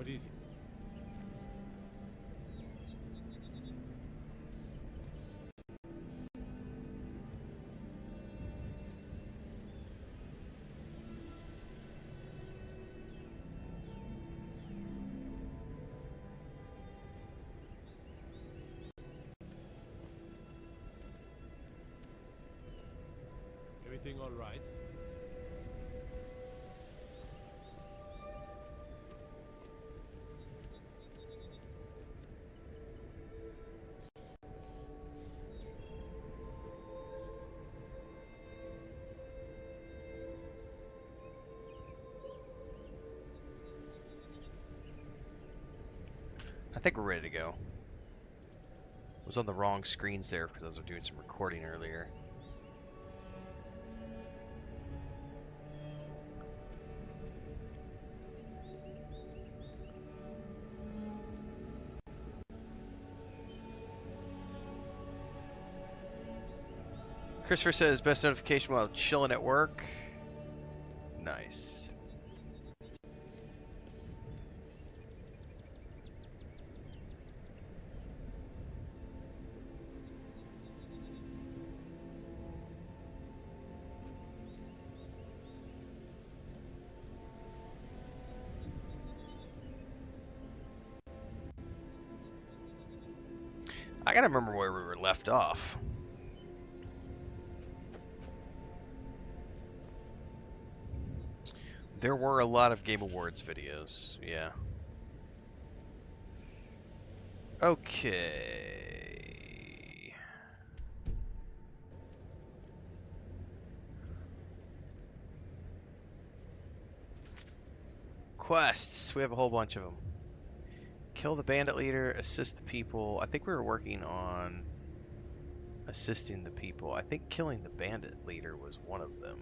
What is it? Everything all right? I think we're ready to go. I was on the wrong screens there because I was doing some recording earlier. Christopher says best notification while chilling at work. Nice. I gotta remember where we were left off. There were a lot of Game Awards videos, yeah. Okay. Quests. We have a whole bunch of them. Kill the bandit leader, assist the people. I think we were working on assisting the people. I think killing the bandit leader was one of them.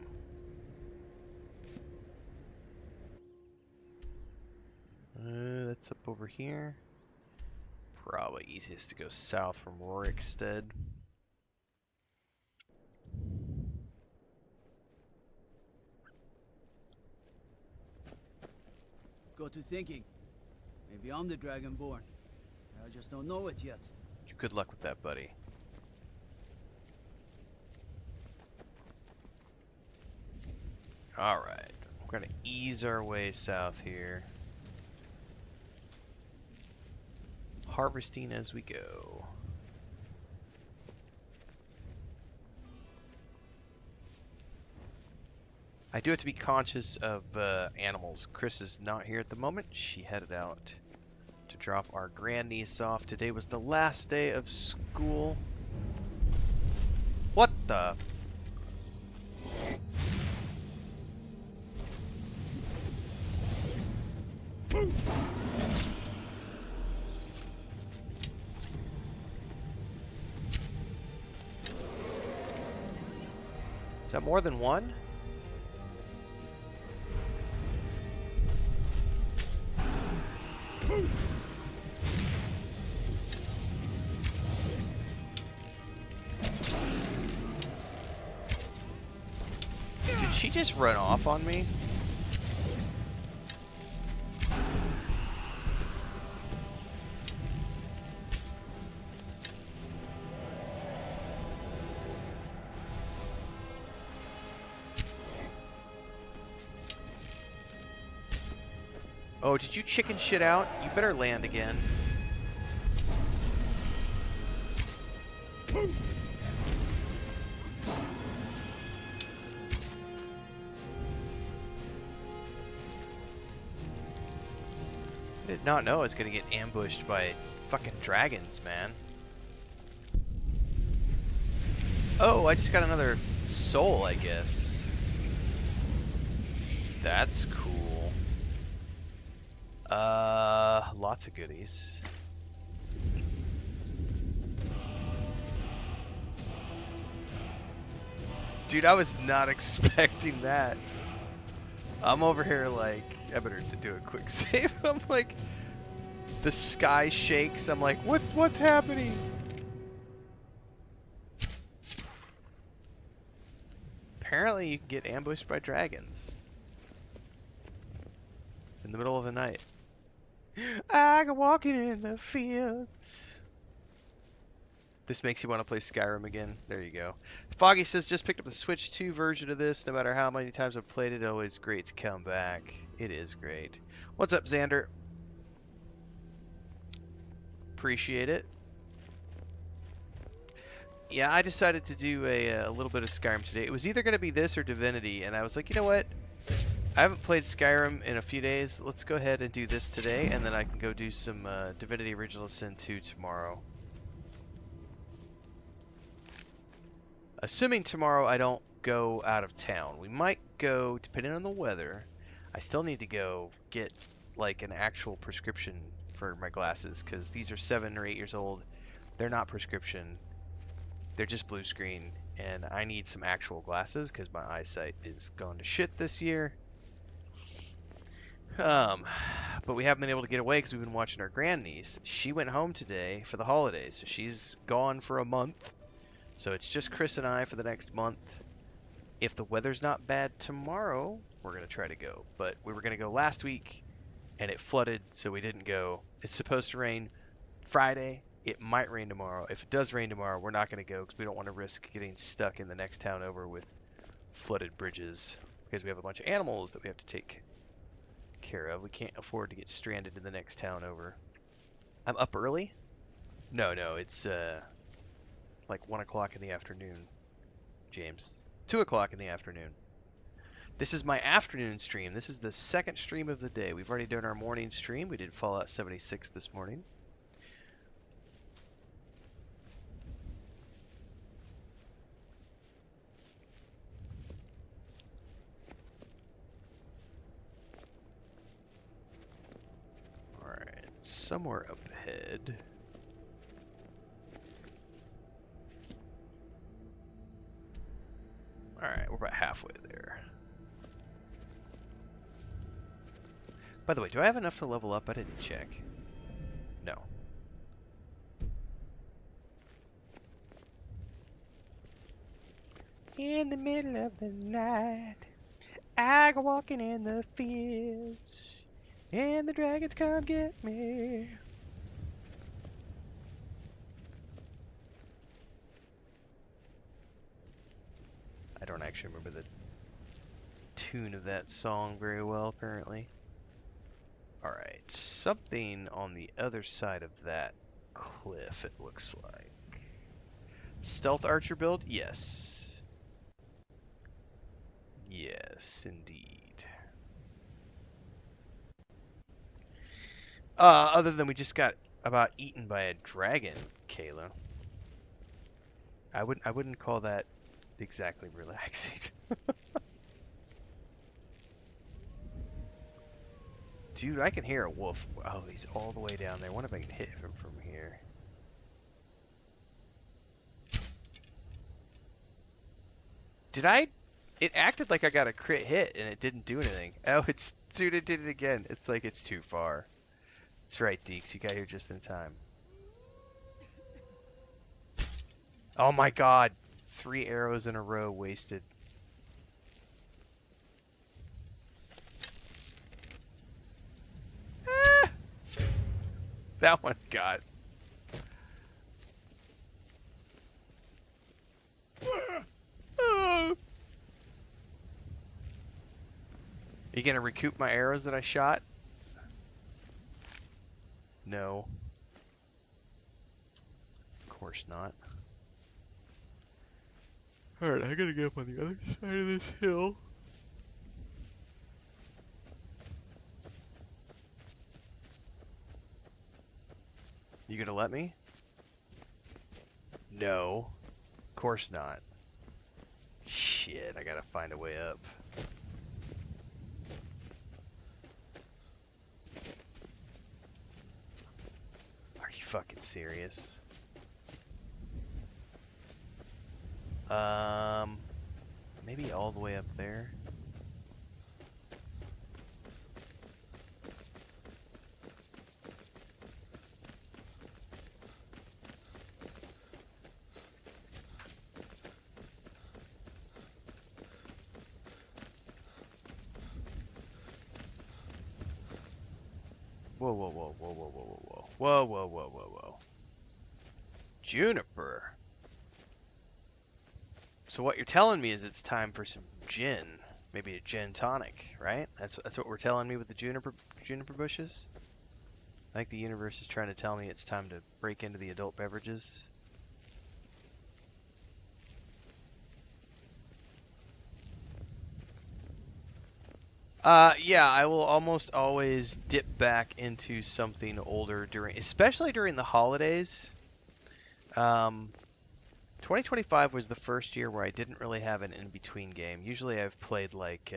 That's up over here. Probably easiest to go south from Rorikstead. Got to thinking. Maybe I'm the Dragonborn. I just don't know it yet. Good luck with that, buddy. Alright. We're gonna ease our way south here. Harvesting as we go. I do have to be conscious of animals. Chris is not here at the moment. She headed out to drop our grandniece off. Today was the last day of school. What the? Is that more than one? Did she just run off on me? Oh, did you chicken shit out? You better land again. I did not know I was gonna get ambushed by fucking dragons, man. Oh, I just got another soul, I guess. That's cool. Lots of goodies. Dude, I was not expecting that. I'm over here like, I better do a quick save. I'm like, the sky shakes. I'm like, what's happening? Apparently you can get ambushed by dragons in the middle of the night. I go walking in the fields. This makes you want to play Skyrim again. There you go. Foggy says, just picked up the Switch 2 version of this. No matter how many times I've played it, always great to come back. It is great. What's up, Xander? Appreciate it. Yeah, I decided to do a little bit of Skyrim today. It was either going to be this or Divinity, and I was like, you know what? I haven't played Skyrim in a few days. Let's go ahead and do this today, and then I can go do some Divinity Original Sin 2 tomorrow. Assuming tomorrow I don't go out of town. We might go, depending on the weather. I still need to go get like an actual prescription for my glasses, because these are 7 or 8 years old. They're not prescription. They're just blue screen, and I need some actual glasses because my eyesight is going to shit this year. But we haven't been able to get away because we've been watching our grandniece. She went home today for the holidays, so she's gone for a month. So it's just Chris and I for the next month. If the weather's not bad tomorrow, we're going to try to go. But we were going to go last week, and it flooded, so we didn't go. It's supposed to rain Friday. It might rain tomorrow. If it does rain tomorrow, we're not going to go because we don't want to risk getting stuck in the next town over with flooded bridges, because we have a bunch of animals that we have to take care of. We can't afford to get stranded in the next town over. I'm up early? No, it's like 1 o'clock in the afternoon, James. 2 o'clock in the afternoon. This is my afternoon stream. This is the second stream of the day. We've already done our morning stream. We did Fallout 76 this morning. Alright, somewhere up ahead. Alright, we're about halfway there. By the way, do I have enough to level up? I didn't check. No. In the middle of the night, I go walking in the fields, and the dragons come get me. I don't actually remember the tune of that song very well, apparently. Alright, something on the other side of that cliff, it looks like. Stealth archer build? Yes. Yes, indeed. Other than we just got about eaten by a dragon, Kayla. I wouldn't call that exactly relaxing. Dude, I can hear a wolf. Oh, he's all the way down there. I wonder if I can hit him from here. Did I? It acted like I got a crit hit and it didn't do anything. Oh, dude, it did it again. It's like it's too far. That's right, Deeks. You got here just in time. Oh my god. 3 arrows in a row wasted. Ah! That one got. Oh. Are you gonna recoup my arrows that I shot? No. Of course not. Alright, I gotta get up on the other side of this hill. You gonna let me? No. Of course not. Shit, I gotta find a way up. Are you fucking serious? Maybe all the way up there. Whoa, whoa, whoa, whoa, whoa, whoa, whoa, whoa, whoa, whoa, whoa, whoa. Juniper. So what you're telling me is it's time for some gin, maybe a gin tonic, right? That's what we're telling me with the juniper bushes. I think the universe is trying to tell me it's time to break into the adult beverages. Yeah, I will almost always dip back into something older especially during the holidays. 2025 was the first year where I didn't really have an in-between game. Usually I've played like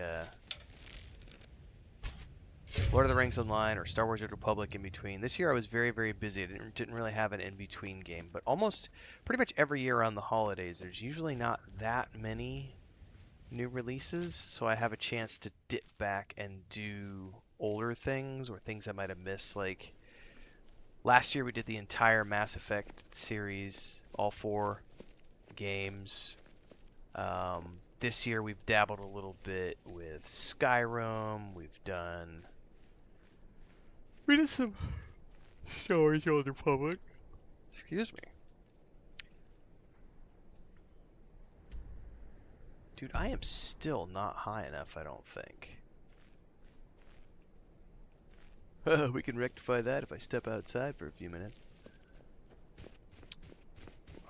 Lord of the Rings Online or Star Wars: The Republic in between. This year I was very, very busy. I didn't really have an in-between game. But pretty much every year around the holidays, there's usually not that many new releases, so I have a chance to dip back and do older things or things I might have missed. Like last year we did the entire Mass Effect series, all 4 games. This year we've dabbled a little bit with Skyrim. We did some Star Wars: The Old Republic. Excuse me. Dude, I am still not high enough, I don't think. We can rectify that if I step outside for a few minutes.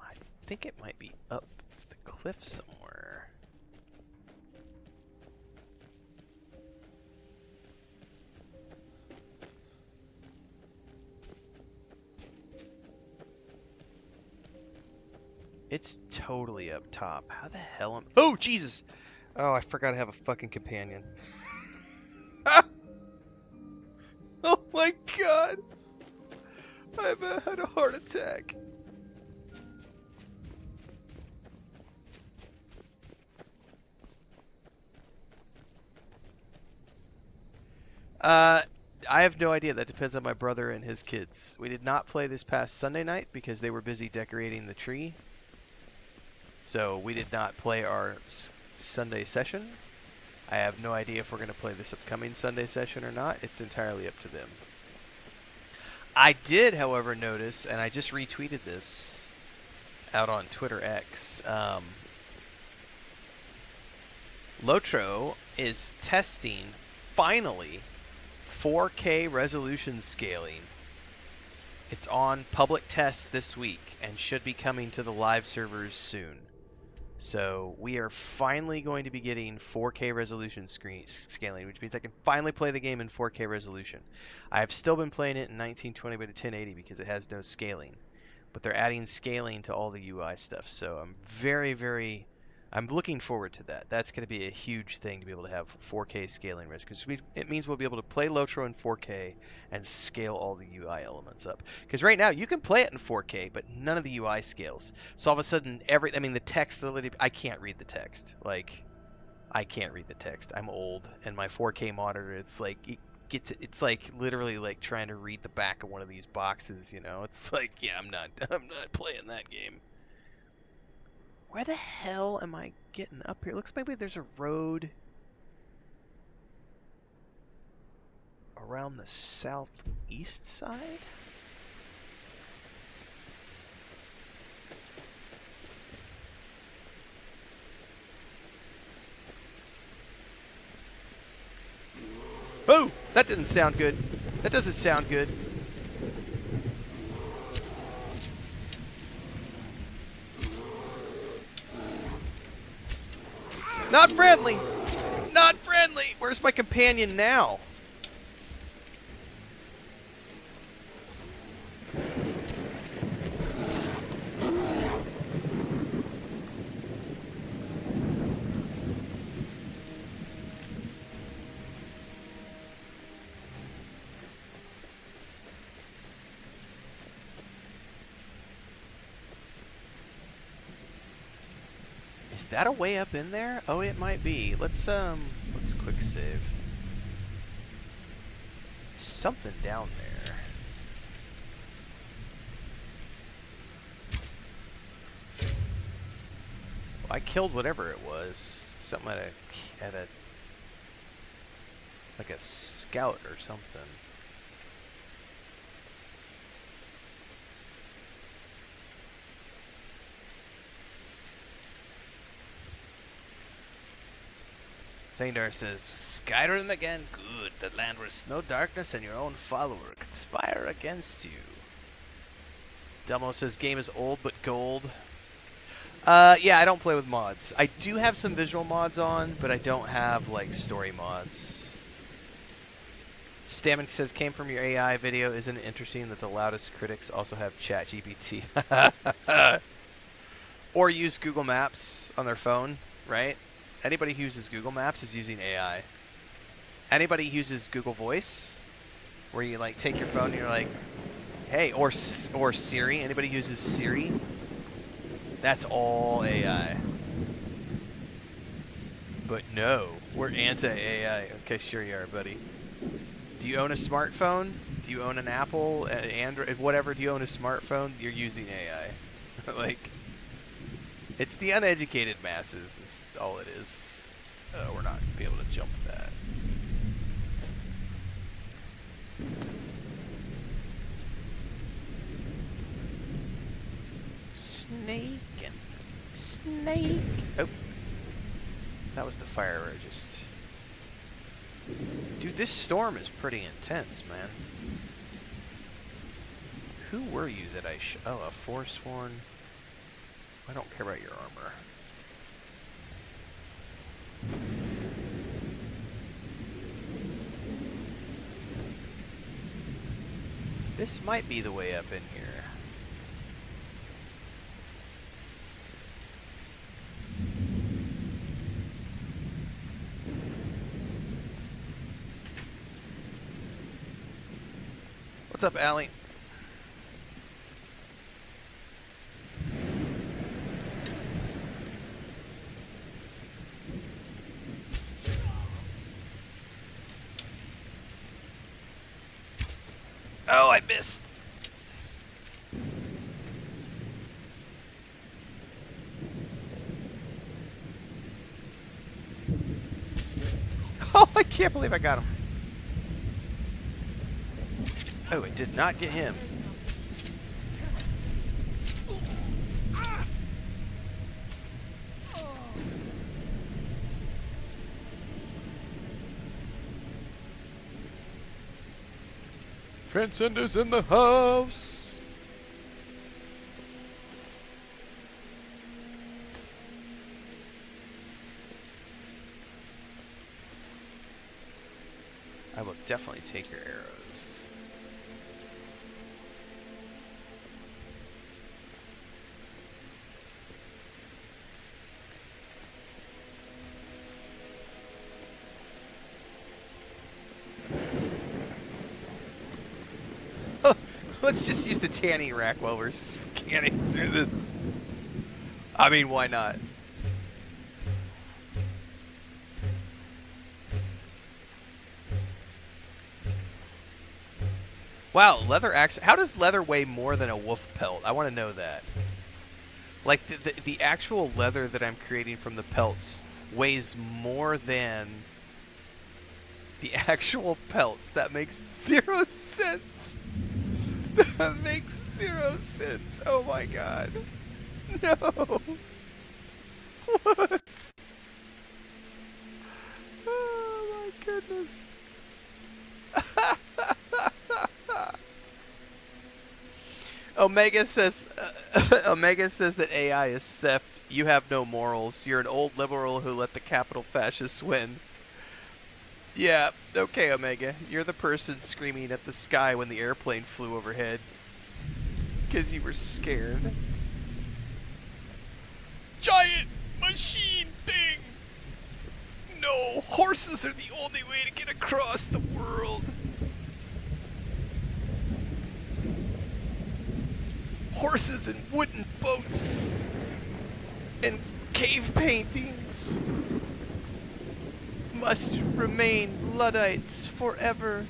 I think it might be up the cliff somewhere. It's totally up top. How the hell am... Oh, Jesus! Oh, I forgot to have a fucking companion. Oh my god! I've had a heart attack. I have no idea. That depends on my brother and his kids. We did not play this past Sunday night because they were busy decorating the tree. So we did not play our Sunday session. I have no idea if we're going to play this upcoming Sunday session or not. It's entirely up to them. I did, however, notice, and I just retweeted this out on Twitter X. Lotro is testing, finally, 4K resolution scaling. It's on public test this week and should be coming to the live servers soon. So we are finally going to be getting 4K resolution scaling, which means I can finally play the game in 4K resolution. I have still been playing it in 1920 by 1080 because it has no scaling. But they're adding scaling to all the UI stuff. So I'm I'm looking forward to that. That's going to be a huge thing to be able to have 4K scaling risk, because it means we'll be able to play Lotro in 4K and scale all the UI elements up. Because right now you can play it in 4K, but none of the UI scales. So all of a sudden, the text, I can't read the text. I can't read the text. I'm old, and my 4K monitor, it's like literally like trying to read the back of one of these boxes. It's like, yeah, I'm not playing that game. Where the hell am I getting up here? Looks maybe there's a road around the southeast side? Oh! That didn't sound good. That doesn't sound good. Not friendly! Not friendly! Where's my companion now? Is that a way up in there? Oh, it might be. Let's quick save. Something down there. Well, I killed whatever it was. Something at a like a scout or something. Thandar says, Skyrim again? Good. The land where no darkness and your own follower conspire against you. Delmo says, game is old but gold. Yeah, I don't play with mods. I do have some visual mods on, but I don't have, like, story mods. Stammen says, came from your AI video. Isn't it interesting that the loudest critics also have ChatGPT? Or use Google Maps on their phone, right? Anybody who uses Google Maps is using AI. Anybody who uses Google Voice, where you like take your phone and you're like, hey, or Siri. Anybody who uses Siri, that's all AI. But no, we're anti-AI. Okay, sure you are, buddy. Do you own a smartphone? Do you own an Apple, Android, whatever? Do you own a smartphone? You're using AI. Like, it's the uneducated masses is all it is. We're not going to be able to jump that. Snake. Oh. That was the fire resist. Dude, this storm is pretty intense, man. Who were you that I oh, a Forsworn. I don't care about your armor. This might be the way up in here. What's up, Allie? Oh, I missed. Oh, I can't believe I got him. Oh, it did not get him. Transcender's in the house. I will definitely take your arrows. Let's just use the tanning rack while we're scanning through this. I mean, why not? Wow, leather axe. How does leather weigh more than a wolf pelt? I want to know that. Like, the actual leather that I'm creating from the pelts weighs more than the actual pelts. That makes 0 sense. That makes 0 sense. Oh my god. No. What? Oh my goodness. Omega says that AI is theft. You have no morals. You're an old liberal who let the capital fascists win. Yeah, okay, Omega. You're the person screaming at the sky when the airplane flew overhead. Because you were scared. Giant machine thing! No, horses are the only way to get across the world. Horses and wooden boats. And cave paintings. Must remain Luddites forever.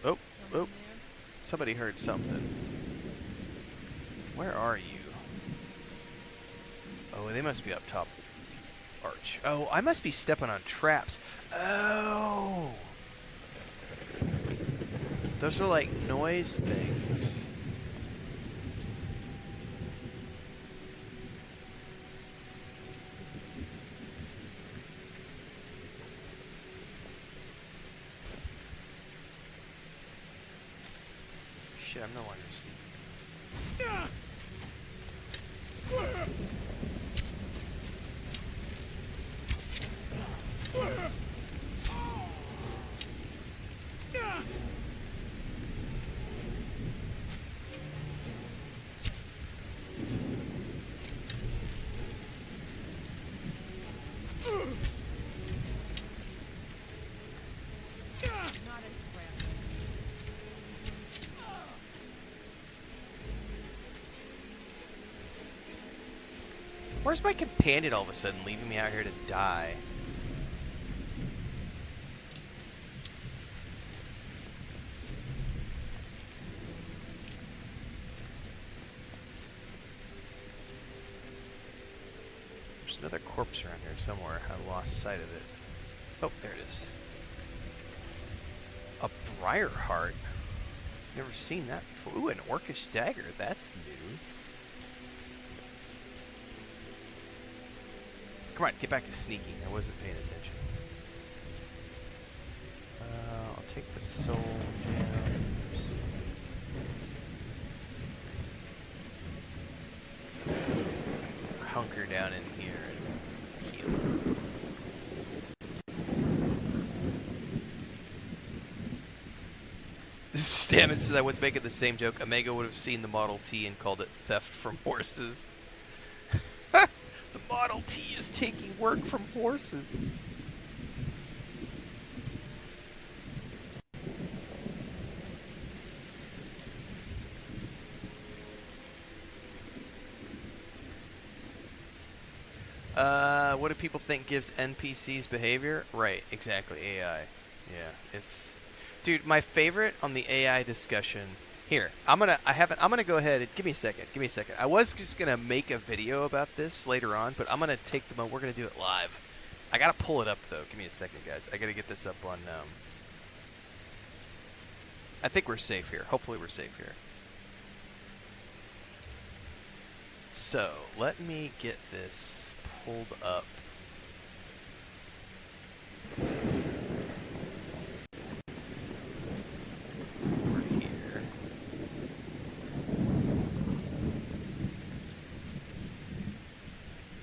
Oh, oh. Somebody heard something. Where are you? Oh, they must be up top of the arch. Oh, I must be stepping on traps. Oh! Those are like noise things. I'm no longer asleep. Where's my companion all of a sudden, leaving me out here to die? There's another corpse around here somewhere. I lost sight of it. Oh, there it is. A briar heart. Never seen that before. Ooh, an orcish dagger. That's new. Come on, get back to sneaking. I wasn't paying attention. I'll take the soul gems. Hunker down in here and heal. Stammen says I was making the same joke. Omega would have seen the Model T and called it theft from horses. The Model T is taking work from horses. What do people think gives NPCs behavior? Right, exactly, AI. Yeah, it's... Dude, my favorite on the AI discussion... Here, I'm gonna go ahead and give me a second. I was just gonna make a video about this later on, but I'm gonna take the we're gonna do it live. I gotta pull it up though. Give me a second, guys. I gotta get this up on. I think we're safe here. Hopefully, we're safe here. So let me get this pulled up.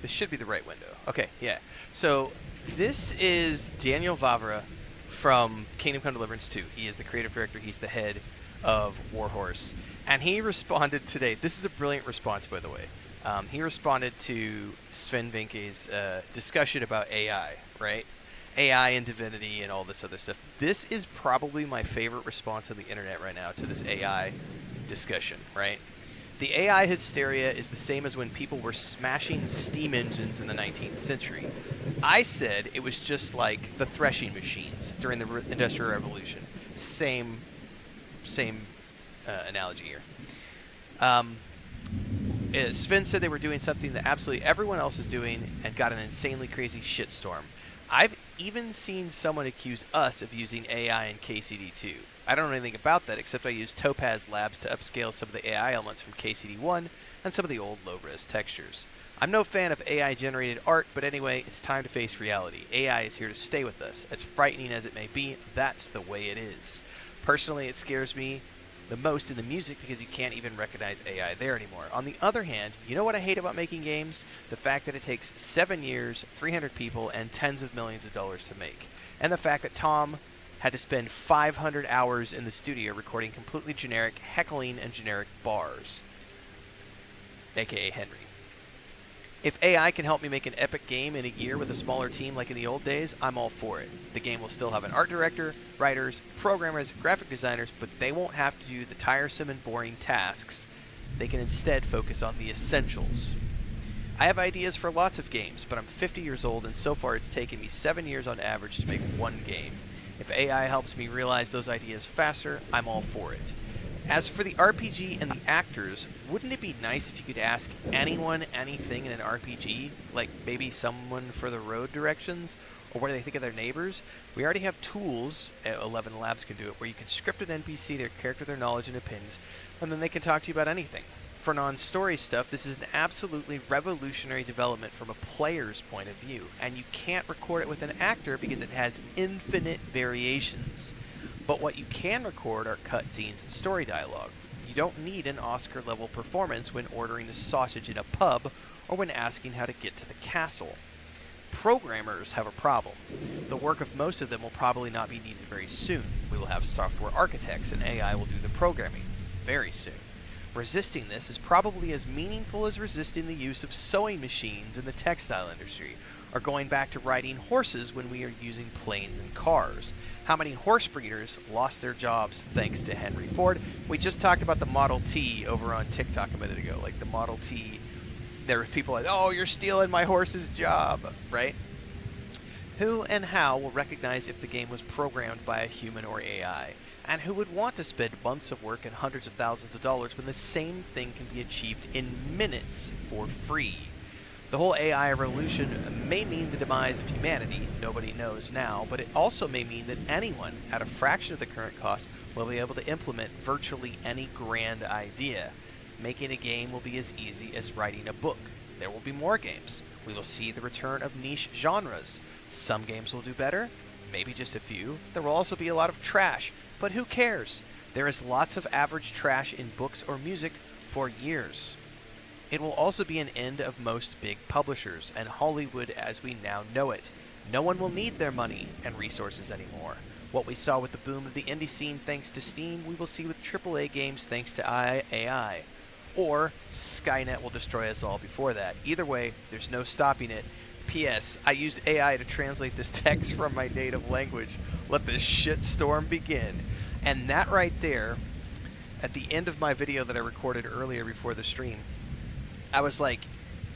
This should be the right window. Okay, yeah. So this is Daniel Vavra from Kingdom Come Deliverance 2. He is the creative director. He's the head of Warhorse. And he responded today. This is a brilliant response, by the way. He responded to Sven Vinke's discussion about AI, right? AI and Divinity and all this other stuff. This is probably my favorite response on the internet right now to this AI discussion, right? The AI hysteria is the same as when people were smashing steam engines in the 19th century. I said it was just like the threshing machines during the Industrial Revolution. Same analogy here. Sven said they were doing something that absolutely everyone else is doing and got an insanely crazy shitstorm. I've even seen someone accuse us of using AI in KCD2. I don't know anything about that except I used Topaz Labs to upscale some of the AI elements from KCD1 and some of the old low-res textures. I'm no fan of AI-generated art, but anyway, it's time to face reality. AI is here to stay with us. As frightening as it may be, that's the way it is. Personally, it scares me the most in the music because you can't even recognize AI there anymore. On the other hand, you know what I hate about making games? The fact that it takes 7 years, 300 people, and tens of millions of dollars to make. And the fact that Tom had to spend 500 hours in the studio recording completely generic heckling and generic bars. AKA Henry. If AI can help me make an epic game in a year with a smaller team like in the old days, I'm all for it. The game will still have an art director, writers, programmers, graphic designers, but they won't have to do the tiresome and boring tasks. They can instead focus on the essentials. I have ideas for lots of games, but I'm 50 years old and so far it's taken me 7 years on average to make one game. If AI helps me realize those ideas faster, I'm all for it. As for the RPG and the actors, wouldn't it be nice if you could ask anyone anything in an RPG? Like maybe someone for the road directions? Or what do they think of their neighbors? We already have tools, 11 Labs can do it, where you can script an NPC, their character, their knowledge, and opinions, and then they can talk to you about anything. For non-story stuff, this is an absolutely revolutionary development from a player's point of view, and you can't record it with an actor because it has infinite variations. But what you can record are cutscenes and story dialogue. You don't need an Oscar-level performance when ordering a sausage in a pub or when asking how to get to the castle. Programmers have a problem. The work of most of them will probably not be needed very soon. We will have software architects and AI will do the programming very soon. Resisting this is probably as meaningful as resisting the use of sewing machines in the textile industry, or going back to riding horses when we are using planes and cars. How many horse breeders lost their jobs thanks to Henry Ford? We just talked about the Model T over on TikTok a minute ago. Like the Model T, there were people like, oh, you're stealing my horse's job, right? Who and how will recognize if the game was programmed by a human or AI? And who would want to spend months of work and hundreds of thousands of dollars when the same thing can be achieved in minutes for free? The whole AI revolution may mean the demise of humanity, nobody knows now, but it also may mean that anyone, at a fraction of the current cost, will be able to implement virtually any grand idea. Making a game will be as easy as writing a book. There will be more games. We will see the return of niche genres. Some games will do better, maybe just a few. There will also be a lot of trash, but who cares? There is lots of average trash in books or music for years. It will also be an end of most big publishers and Hollywood as we now know it. No one will need their money and resources anymore. What we saw with the boom of the indie scene thanks to Steam, we will see with AAA games thanks to AI. Or Skynet will destroy us all before that. Either way, there's no stopping it. P.S. I used AI to translate this text from my native language. Let the shitstorm begin. And that right there, at the end of my video that I recorded earlier before the stream, I was like,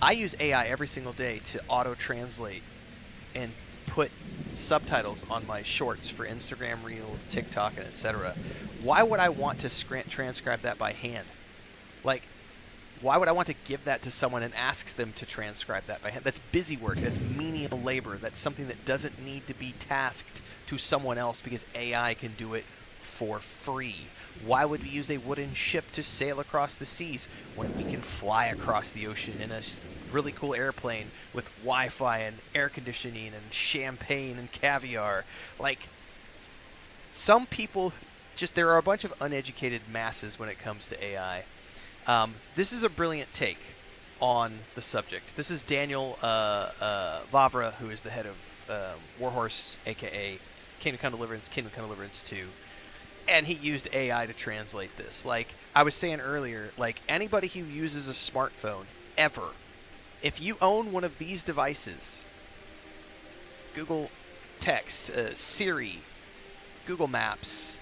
I use AI every single day to auto-translate and put subtitles on my shorts for Instagram Reels, TikTok, and etc. Why would I want to transcribe that by hand? Like, why would I want to give that to someone and ask them to transcribe that by hand? That's busy work. That's menial labor. That's something that doesn't need to be tasked to someone else because AI can do it for free. Why would we use a wooden ship to sail across the seas when we can fly across the ocean in a really cool airplane with Wi-Fi and air conditioning and champagne and caviar? Like, some people there are a bunch of uneducated masses when it comes to AI. This is a brilliant take on the subject. This is Daniel Vavra, who is the head of Warhorse, aka Kingdom Come Deliverance 2. And he used AI to translate this. Like I was saying earlier, like anybody who uses a smartphone ever, if you own one of these devices, Google Text, Siri, Google Maps,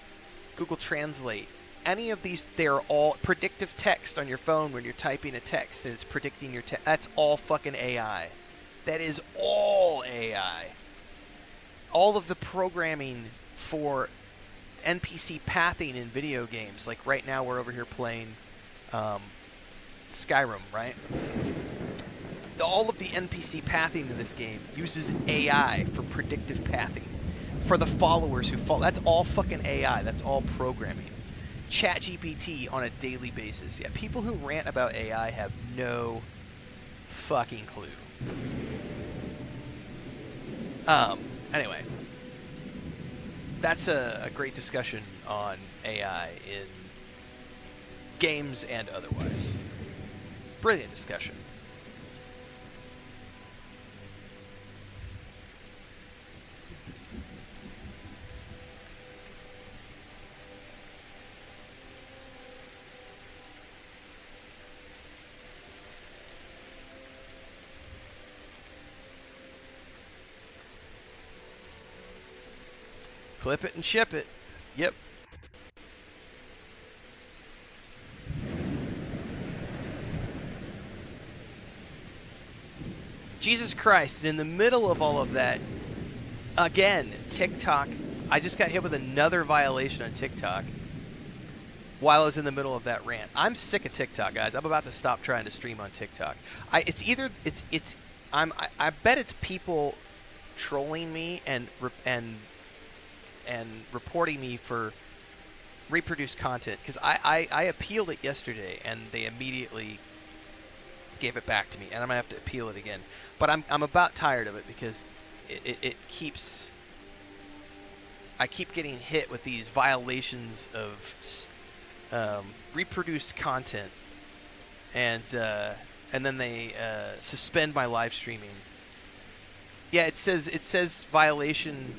Google Translate, any of these, they're all predictive text on your phone when you're typing a text and it's predicting your text. That's all fucking AI. That is all AI. All of the programming for NPC pathing in video games, like right now we're over here playing Skyrim, right? All of the NPC pathing in this game uses AI for predictive pathing. For the followers who follow, that's all fucking AI. That's all programming. ChatGPT on a daily basis. Yeah, people who rant about AI have no fucking clue. Anyway. That's a great discussion on AI in games and otherwise. Brilliant discussion. Clip it and ship it. Yep. Jesus Christ. And in the middle of all of that, again, TikTok. I just got hit with another violation on TikTok while I was in the middle of that rant. I'm sick of TikTok, guys. I'm about to stop trying to stream on TikTok. I bet it's people trolling me and reporting me for reproduced content, because I appealed it yesterday and they immediately gave it back to me, and I'm gonna have to appeal it again. But I'm about tired of it because I keep getting hit with these violations of reproduced content, and then they suspend my live streaming. Yeah, it says violation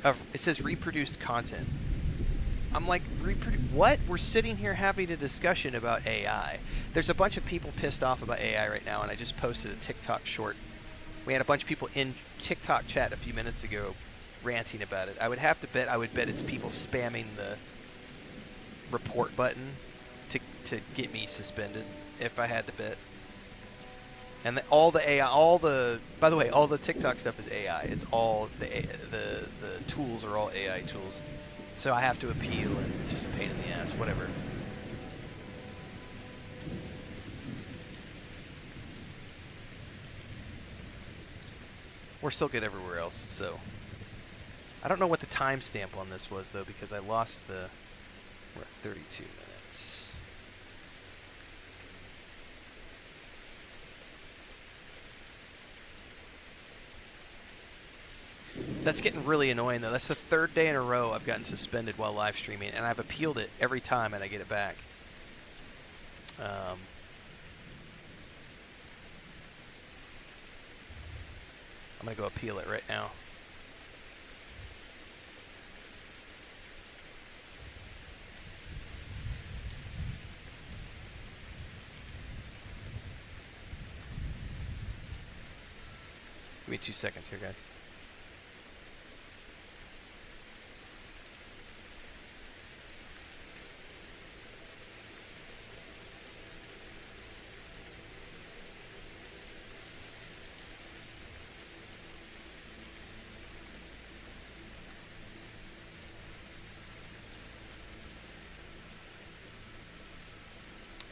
of, it says reproduced content. I'm like, what? We're sitting here having a discussion about AI. There's a bunch of people pissed off about AI right now, and I just posted a TikTok short. We had a bunch of people in TikTok chat a few minutes ago ranting about it. I would bet it's people spamming the report button to get me suspended, if I had to bet. And all the AI, by the way, all the TikTok stuff is AI. It's all the tools are all AI tools. So I have to appeal, and it's just a pain in the ass. Whatever. We're still good everywhere else, so. I don't know what the timestamp on this was, though, because I lost the... We're at 32 minutes. That's getting really annoying, though. That's the third day in a row I've gotten suspended while live streaming, and I've appealed it every time, and I get it back. I'm going to go appeal it right now. Give me 2 seconds here, guys.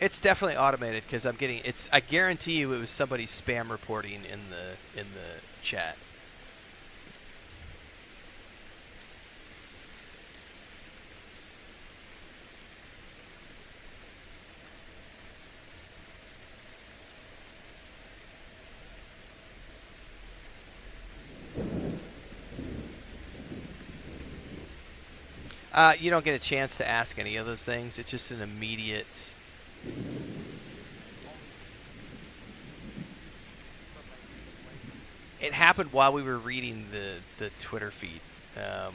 It's definitely automated because I'm getting it's. I guarantee you, it was somebody spam reporting in the chat. You don't get a chance to ask any of those things. It's just an immediate. It happened while we were reading the Twitter feed. Yeah.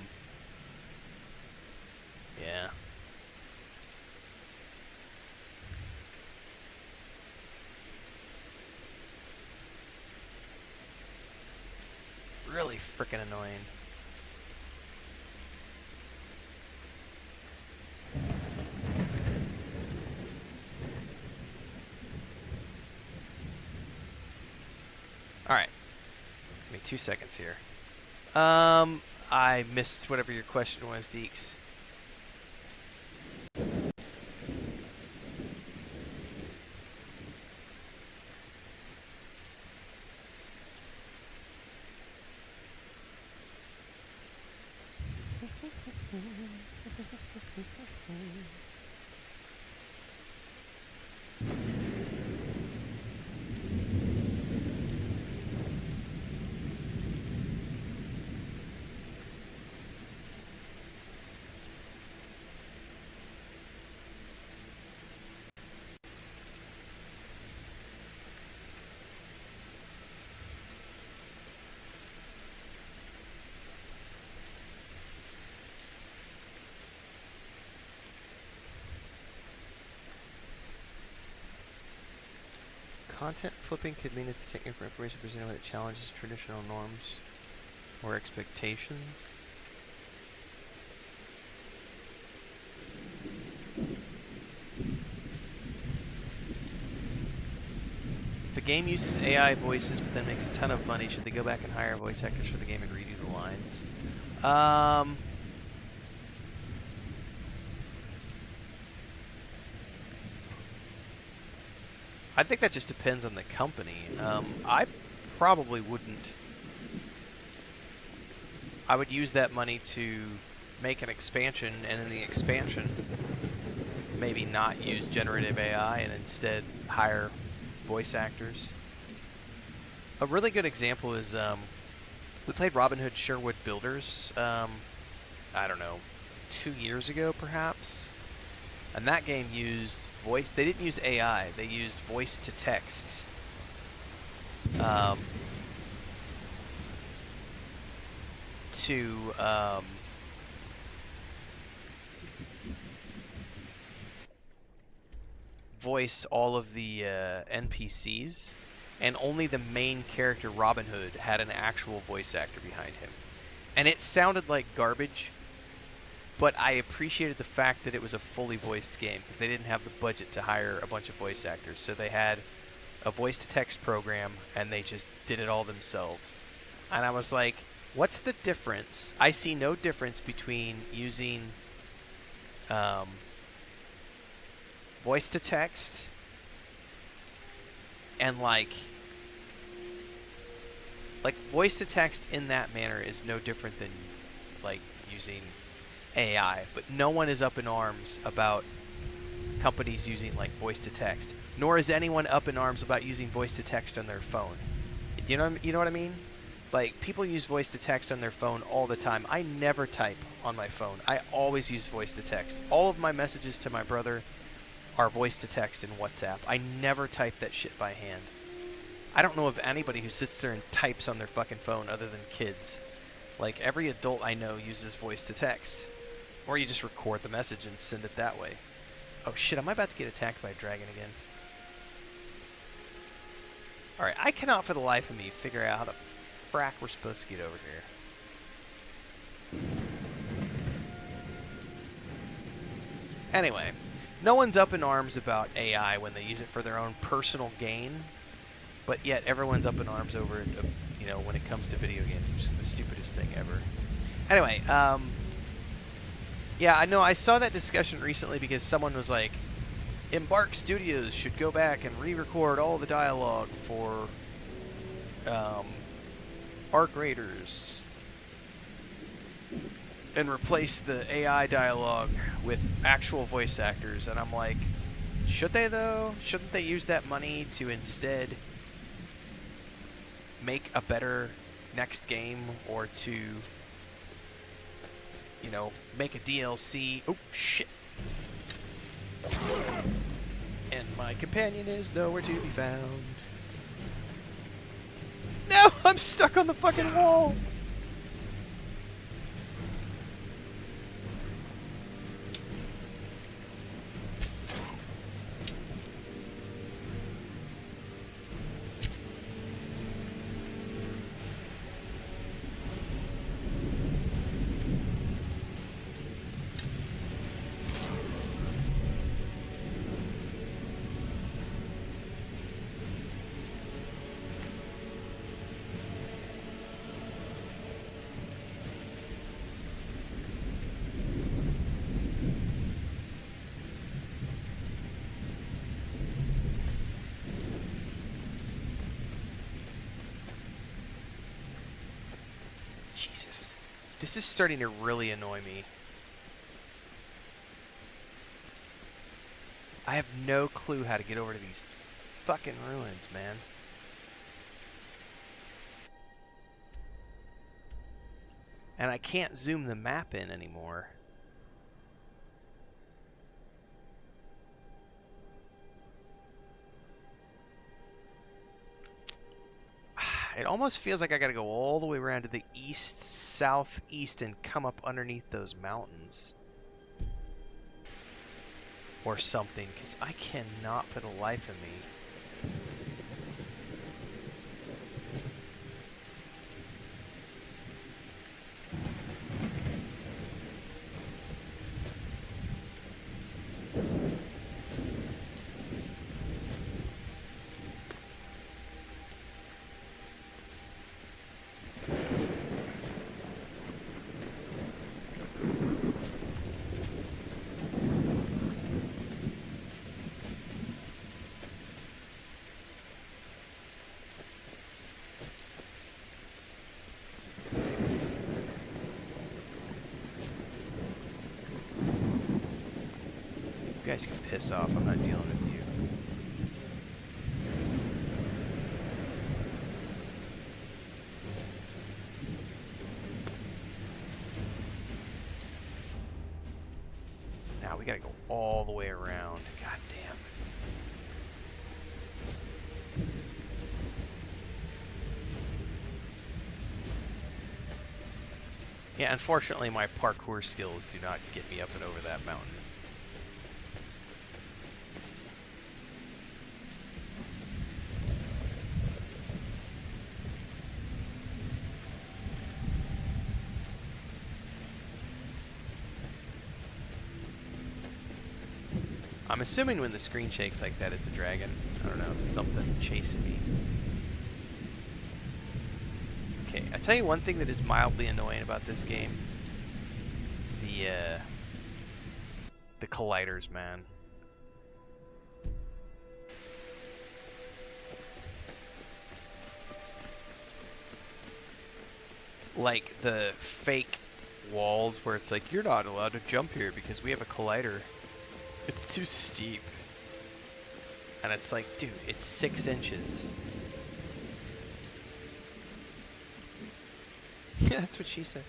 Really freaking annoying. All right. Give me 2 seconds here. I missed whatever your question was, Deeks. Content flipping could mean it's a technique for information presented that challenges traditional norms or expectations. If a game uses AI voices but then makes a ton of money, should they go back and hire voice actors for the game and redo the lines? I think that just depends on the company. I probably wouldn't. I would use that money to make an expansion, and in the expansion, maybe not use generative AI and instead hire voice actors. A really good example is we played Robin Hood Sherwood Builders, I don't know, 2 years ago perhaps. And that game used voice. They didn't use AI. They used voice to text. To voice all of the NPCs, and only the main character Robin Hood had an actual voice actor behind him. And it sounded like garbage, but I appreciated the fact that it was a fully voiced game because they didn't have the budget to hire a bunch of voice actors. So they had a voice-to-text program, and they just did it all themselves. And I was like, what's the difference? I see no difference between using voice-to-text and like voice-to-text in that manner is no different than like using AI. But no one is up in arms about companies using like voice-to-text. Nor is anyone up in arms about using voice-to-text on their phone. You know what I mean? Like, people use voice-to-text on their phone all the time. I never type on my phone. I always use voice-to-text. All of my messages to my brother are voice-to-text in WhatsApp. I never type that shit by hand. I don't know of anybody who sits there and types on their fucking phone other than kids. Like, every adult I know uses voice-to-text. Or you just record the message and send it that way. Oh shit, am I about to get attacked by a dragon again? Alright, I cannot for the life of me figure out how the frack we're supposed to get over here. Anyway, no one's up in arms about AI when they use it for their own personal gain, but yet everyone's up in arms over it, you know, when it comes to video games, which is the stupidest thing ever. Anyway, yeah, I know I saw that discussion recently because someone was like, Embark Studios should go back and re-record all the dialogue for Arc Raiders and replace the AI dialogue with actual voice actors. And I'm like, should they though? Shouldn't they use that money to instead make a better next game, or to, you know, make a DLC? Oh shit. And my companion is nowhere to be found. No, I'm stuck on the fucking wall. Jesus. This is starting to really annoy me. I have no clue how to get over to these fucking ruins, man. And I can't zoom the map in anymore. It almost feels like I gotta go all the way around to the east, southeast, and come up underneath those mountains. Or something, because I cannot for the life of me. You guys can piss off, I'm not dealing with you. Now we gotta go all the way around. God damn. Yeah, unfortunately my parkour skills do not get me up and over that mountain. I'm assuming when the screen shakes like that, it's a dragon. I don't know, something chasing me. Okay, I tell you one thing that is mildly annoying about this game. The colliders, man. Like the fake walls where it's like, you're not allowed to jump here because we have a collider. It's too steep. And it's like, dude, it's 6 inches. Yeah, that's what she said.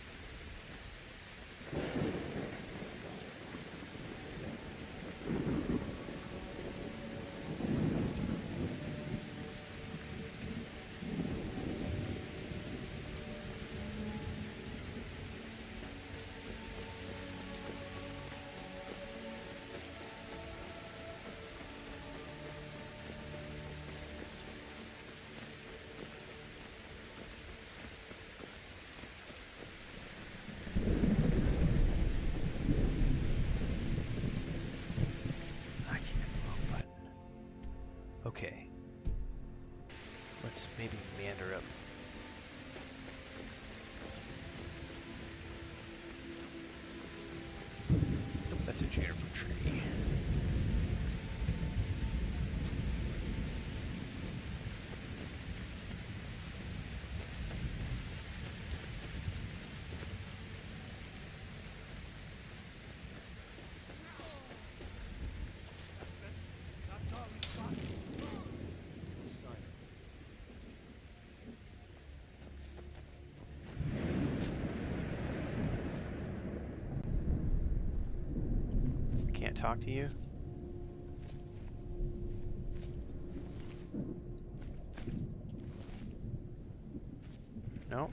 Okay. Let's maybe meander up. Nope, that's a juniper tree. Can't talk to you? No?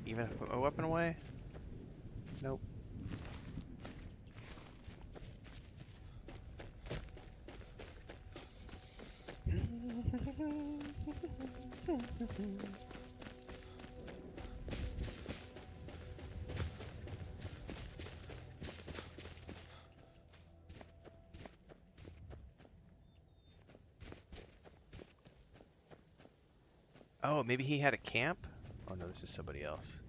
Even if I put my weapon away? Nope. Oh, maybe he had a camp? Oh no, this is somebody else.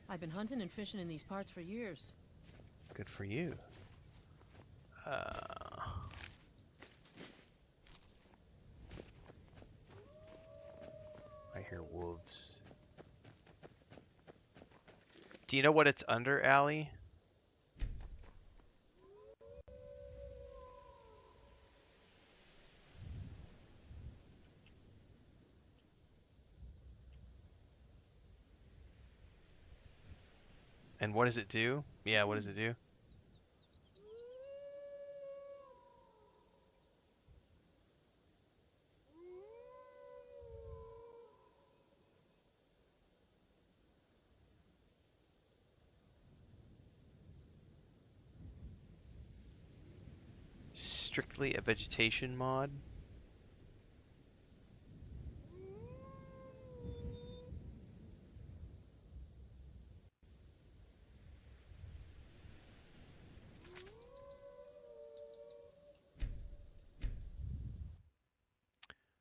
I've been hunting and fishing in these parts for years. Good for you. I hear wolves. Do you know what it's under, Allie? And what does it do? Yeah, what does it do? Strictly a vegetation mod?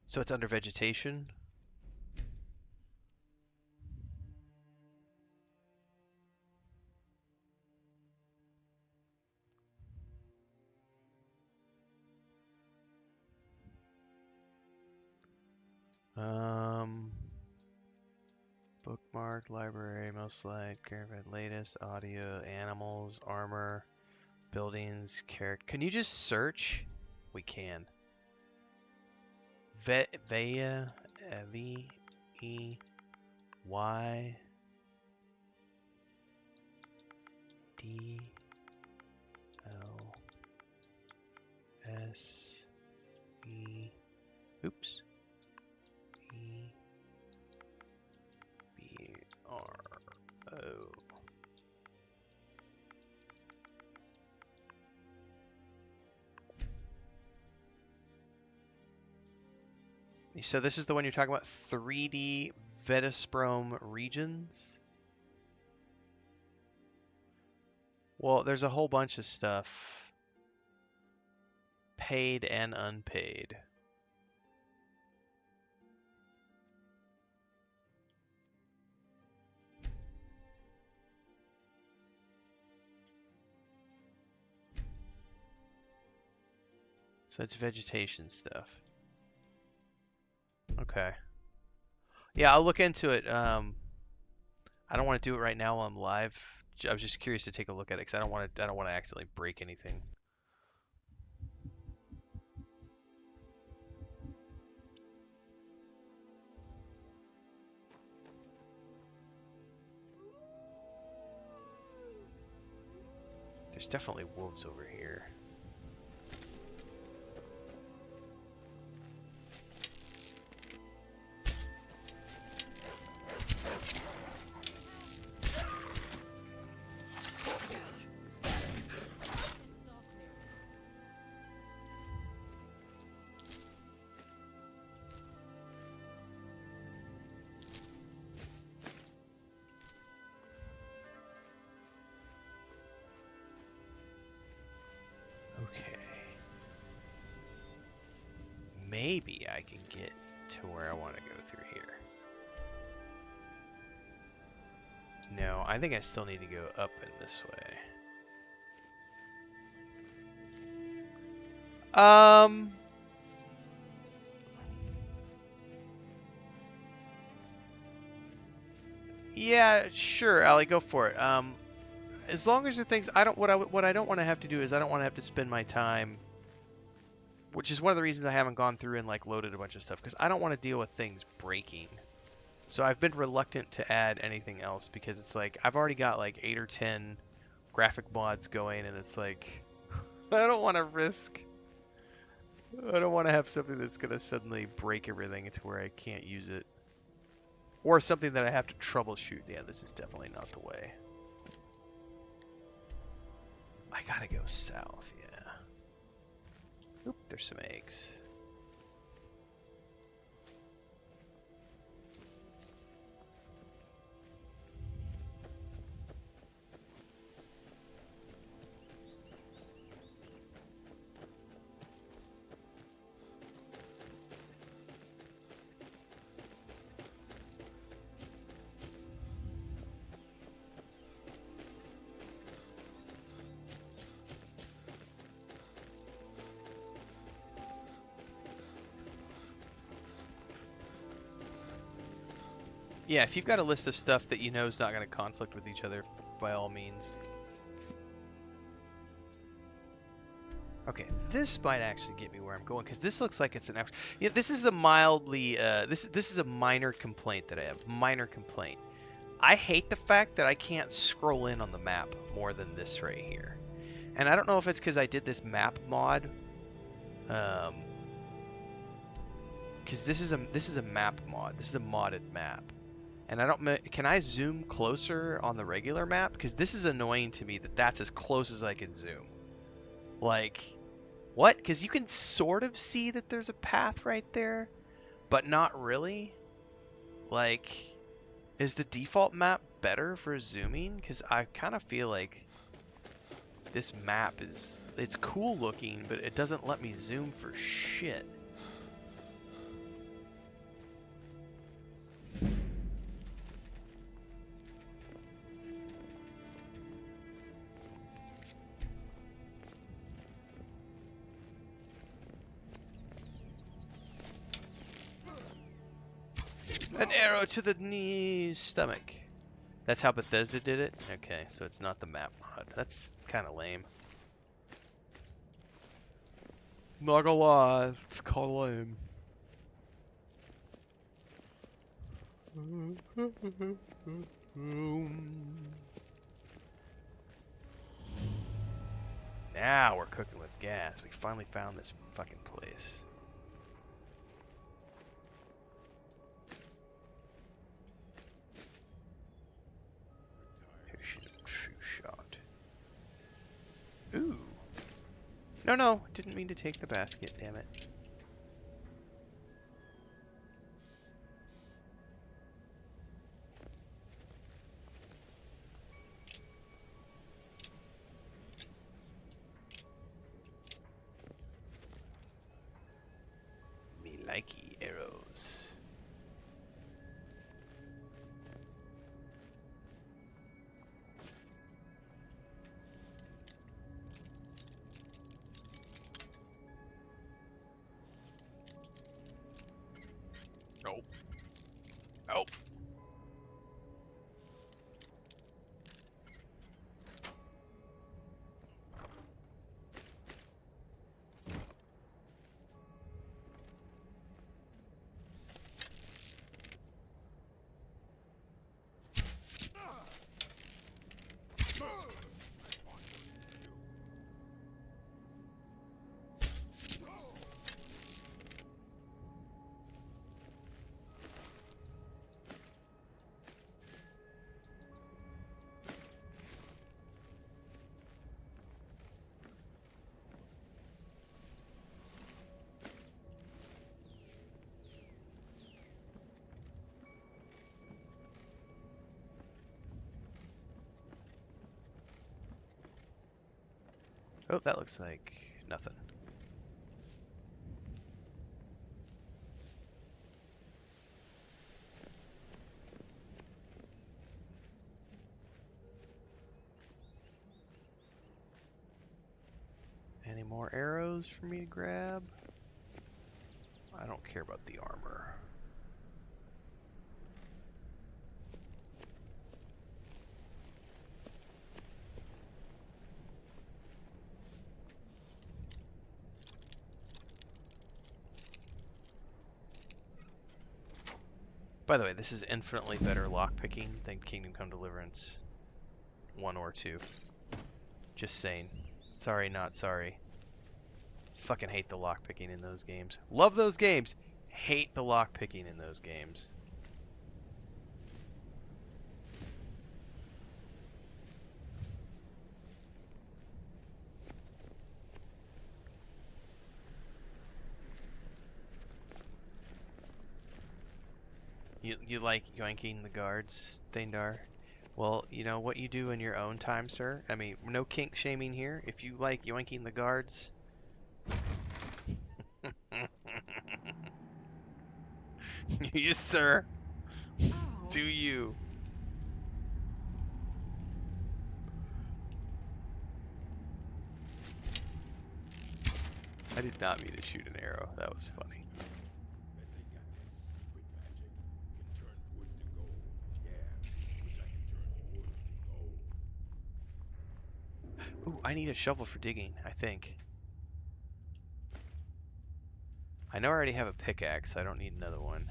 So it's under vegetation? Bookmark, library, most like, latest, audio, animals, armor, buildings, character. Can you just search? We can. Vea, V-E-Y, D L S E. Oops. E B R O. So this is the one you're talking about, 3D Vetasprome regions? Well, there's a whole bunch of stuff. Paid and unpaid. So it's vegetation stuff. Okay. Yeah, I'll look into it. I don't want to do it right now while I'm live. I was just curious to take a look at it because I don't want to accidentally break anything. There's definitely wolves over here. Okay. Maybe I can get to where I want to go through here. No, I think I still need to go up in this way. Yeah, sure, Allie, go for it. As long as the things what I don't want to have to do is I don't want to have to spend my time, which is one of the reasons I haven't gone through and like loaded a bunch of stuff, because I don't want to deal with things breaking. So I've been reluctant to add anything else because it's like I've already got like 8 or 10 graphic mods going, and it's like I don't want to risk. I don't want to have something that's gonna suddenly break everything to where I can't use it, or something that I have to troubleshoot. Yeah, this is definitely not the way. I gotta go south, yeah. Oop, there's some eggs. Yeah, if you've got a list of stuff that you know is not going to conflict with each other, by all means. Okay, this might actually get me where I'm going, because this looks like it's an... Yeah, this is a mildly... This is a minor complaint that I have. Minor complaint. I hate the fact that I can't scroll in on the map more than this right here. And I don't know if it's because I did this map mod. Because this is a map mod. This is a modded map. And I don't... Can I zoom closer on the regular map? Because this is annoying to me that that's as close as I can zoom. Like, what? Because you can sort of see that there's a path right there, but not really. Like, is the default map better for zooming? Because I kind of feel like this map is... It's cool looking, but it doesn't let me zoom for shit. An arrow to the knee, stomach. That's how Bethesda did it? Okay, so it's not the map mod. That's kind of lame. Not gonna lie, it's kind of lame. Now we're cooking with gas. We finally found this fucking place. Who should have true shot? Ooh. No, didn't mean to take the basket, damn it. Me likey arrows. Oh. Oh. Oh, that looks like nothing. Any more arrows for me to grab? I don't care about the armor. By the way, this is infinitely better lockpicking than Kingdom Come Deliverance 1 or 2. Just saying. Sorry, not sorry. Fucking hate the lockpicking in those games. Love those games. Hate the lockpicking in those games. You like yoinking the guards, Thandar? Well, you know what you do in your own time, sir. I mean, no kink shaming here. If you like yoinking the guards, you sir, do you? I did not mean to shoot an arrow. That was funny. Ooh, I need a shovel for digging, I think. I know I already have a pickaxe, so I don't need another one.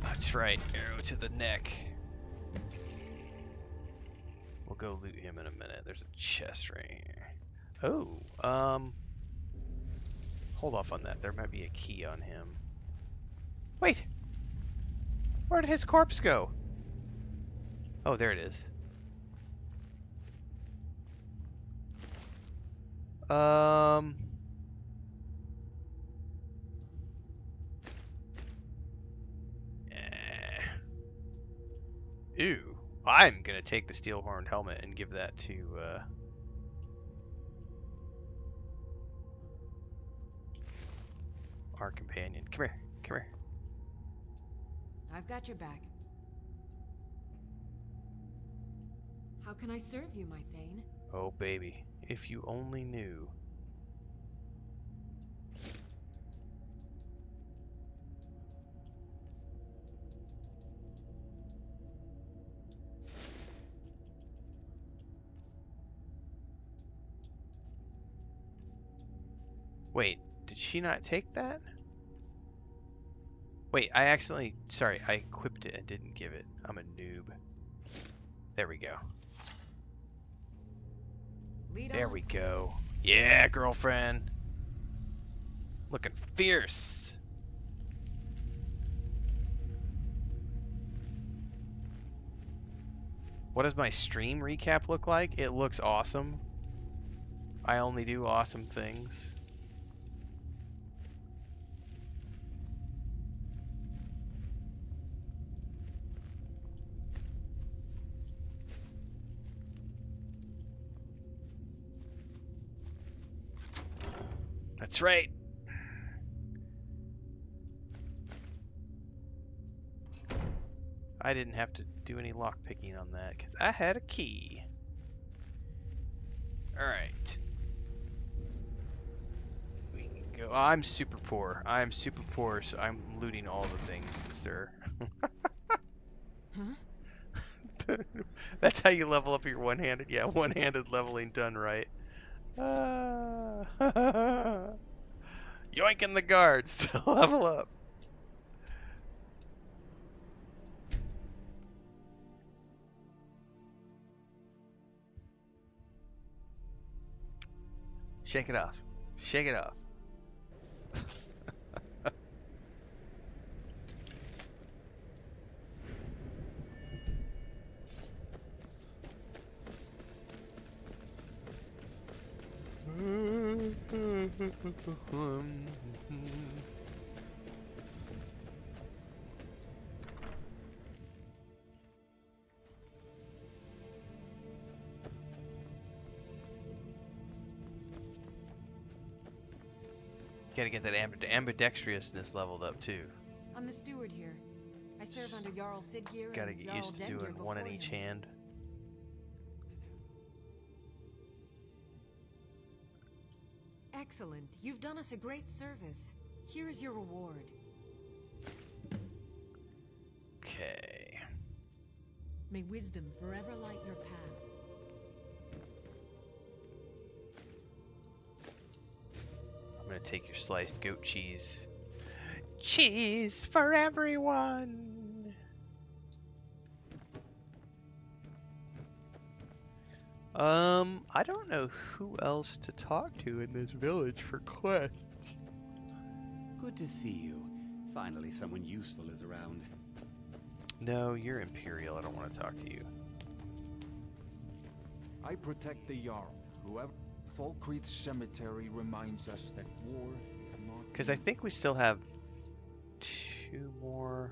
That's right, arrow to the neck. We'll go loot him in a minute. There's a chest right here. Oh, hold off on that. There might be a key on him. Wait! Where did his corpse go? Oh, there it is. Ew. I'm gonna take the steel horned helmet and give that to, our companion. Come here. Come here. I've got your back. How can I serve you, my Thane? Oh, baby. If you only knew. Wait, did she not take that? Wait, sorry, I equipped it and didn't give it. I'm a noob. There we go. Lead There on. we go. Yeah, girlfriend. Looking fierce. What does my stream recap look like? It looks awesome. I only do awesome things. That's right. I didn't have to do any lock picking on that because I had a key. Alright. We can go. Oh, I'm super poor. I'm super poor, so I'm looting all the things, sir. Huh? That's how you level up your one-handed. Yeah, one-handed leveling done right. Yoinking the guards to level up. Shake it off. Shake it off. Gotta get that ambidextrousness leveled up too. I'm the steward here. I serve under Jarl Siggeir Gotta and get Jarl used to Dengeir doing one in before each him. hand. Excellent. You've done us a great service. Here is your reward. Okay. May wisdom forever light your path. I'm gonna take your sliced goat cheese. Cheese for everyone! I don't know who else to talk to in this village for quests. Good to see you. Finally, someone useful is around. No, you're Imperial. I don't want to talk to you. I protect the Jarl. Whoever Falkreath's cemetery reminds us that war is not. Because I think we still have 2 more.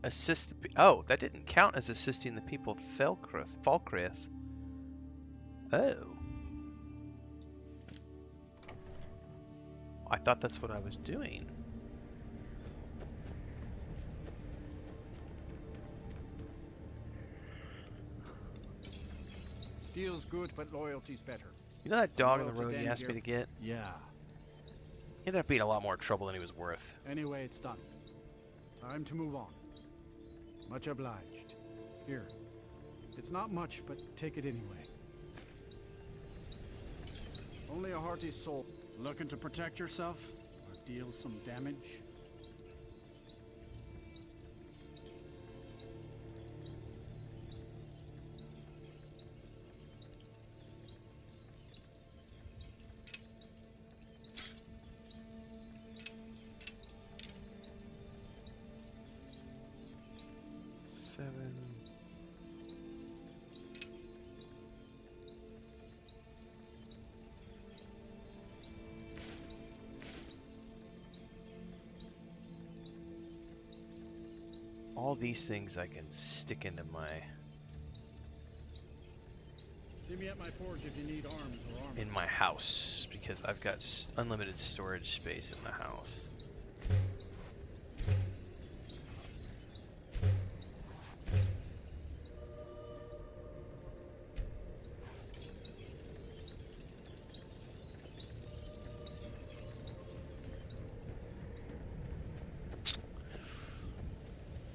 Assist the oh, that didn't count as assisting the people of Falkreath. Oh. I thought that's what I was doing. Steel's good, but loyalty's better. You know that dog on the Loyal to road you asked me to get? Yeah. He ended up being a lot more trouble than he was worth. Anyway, it's done. Time to move on. Much obliged. Here. It's not much, but take it anyway. Only a hearty soul. Looking to protect yourself? Or deal some damage? All these things I can stick into my See me at my forge if you need arms or armor. in my house because I've got unlimited storage space in the house.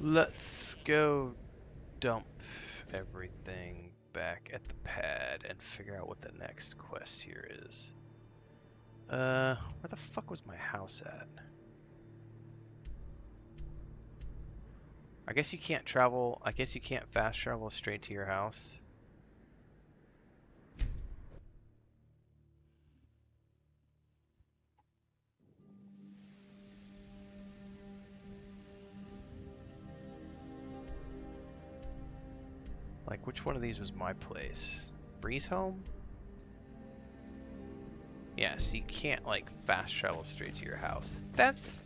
Let's go dump everything. look at the pad and figure out what the next quest here is. Where the fuck was my house at? I guess you can't travel. I guess you can't fast travel straight to your house. Like, which one of these was my place? Breeze Home? Yeah, so you can't, like, fast travel straight to your house. That's...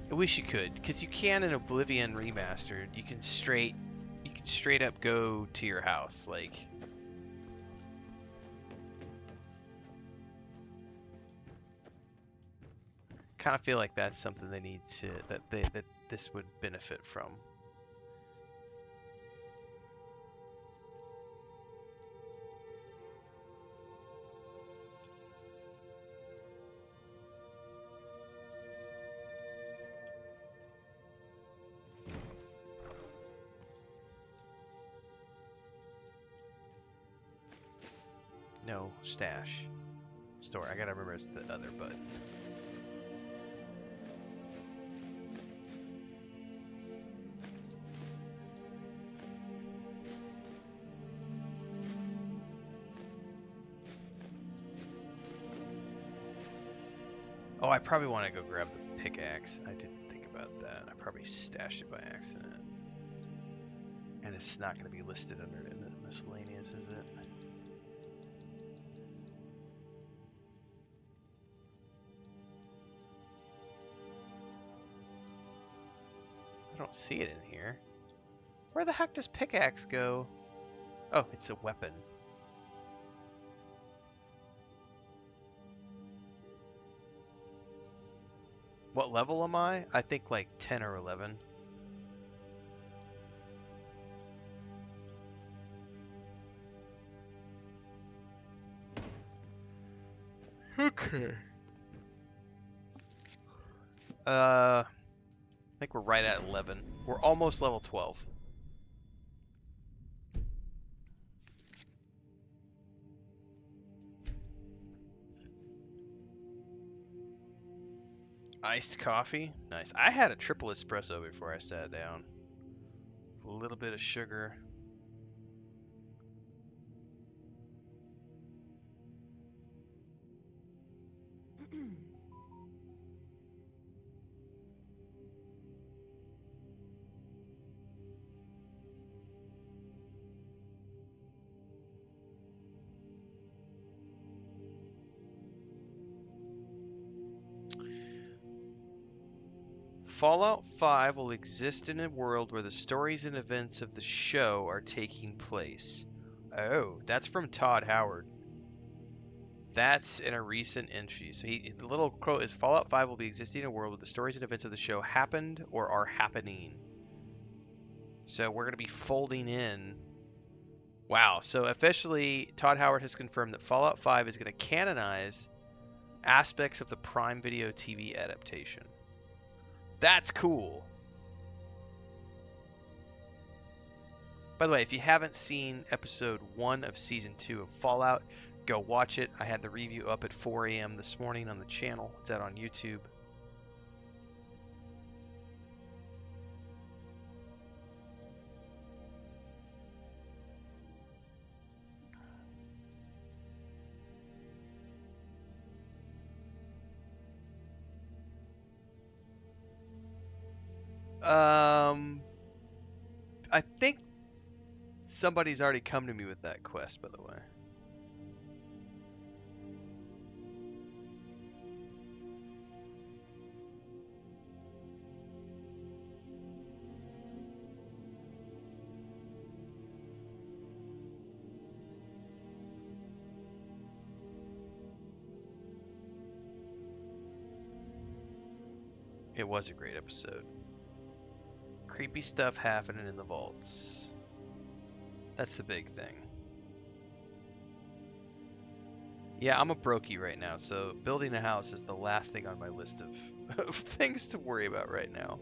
I wish you could, because you can in Oblivion Remastered. You can straight up go to your house, like... Kind of feel like that's something they need to... that this would benefit from. No, stash. Store. I gotta remember it's the other button. Oh, I probably want to go grab the pickaxe. I didn't think about that. I probably stashed it by accident. And it's not going to be listed under in the miscellaneous, is it? I don't see it in here. Where the heck does pickaxe go? Oh, it's a weapon. What level am I? I think like 10 or 11. Okay. I think we're right at 11. We're almost level 12. Iced coffee? Nice. I had a triple espresso before I sat down. A little bit of sugar. Fallout 5 will exist in a world where the stories and events of the show are taking place. Oh, that's from Todd Howard. That's in a recent entry. So the little quote is Fallout 5 will be existing in a world where the stories and events of the show happened or are happening. So we're going to be folding in. Wow. So officially, Todd Howard has confirmed that Fallout 5 is going to canonize aspects of the Prime Video TV adaptation. That's cool. By the way, if you haven't seen episode 1 of season 2 of Fallout, go watch it. I had the review up at 4 a.m. this morning on the channel. It's out on YouTube. I think somebody's already come to me with that quest, by the way. It was a great episode. Creepy stuff happening in the vaults. That's the big thing. Yeah, I'm a brokey right now, so building a house is the last thing on my list of things to worry about right now.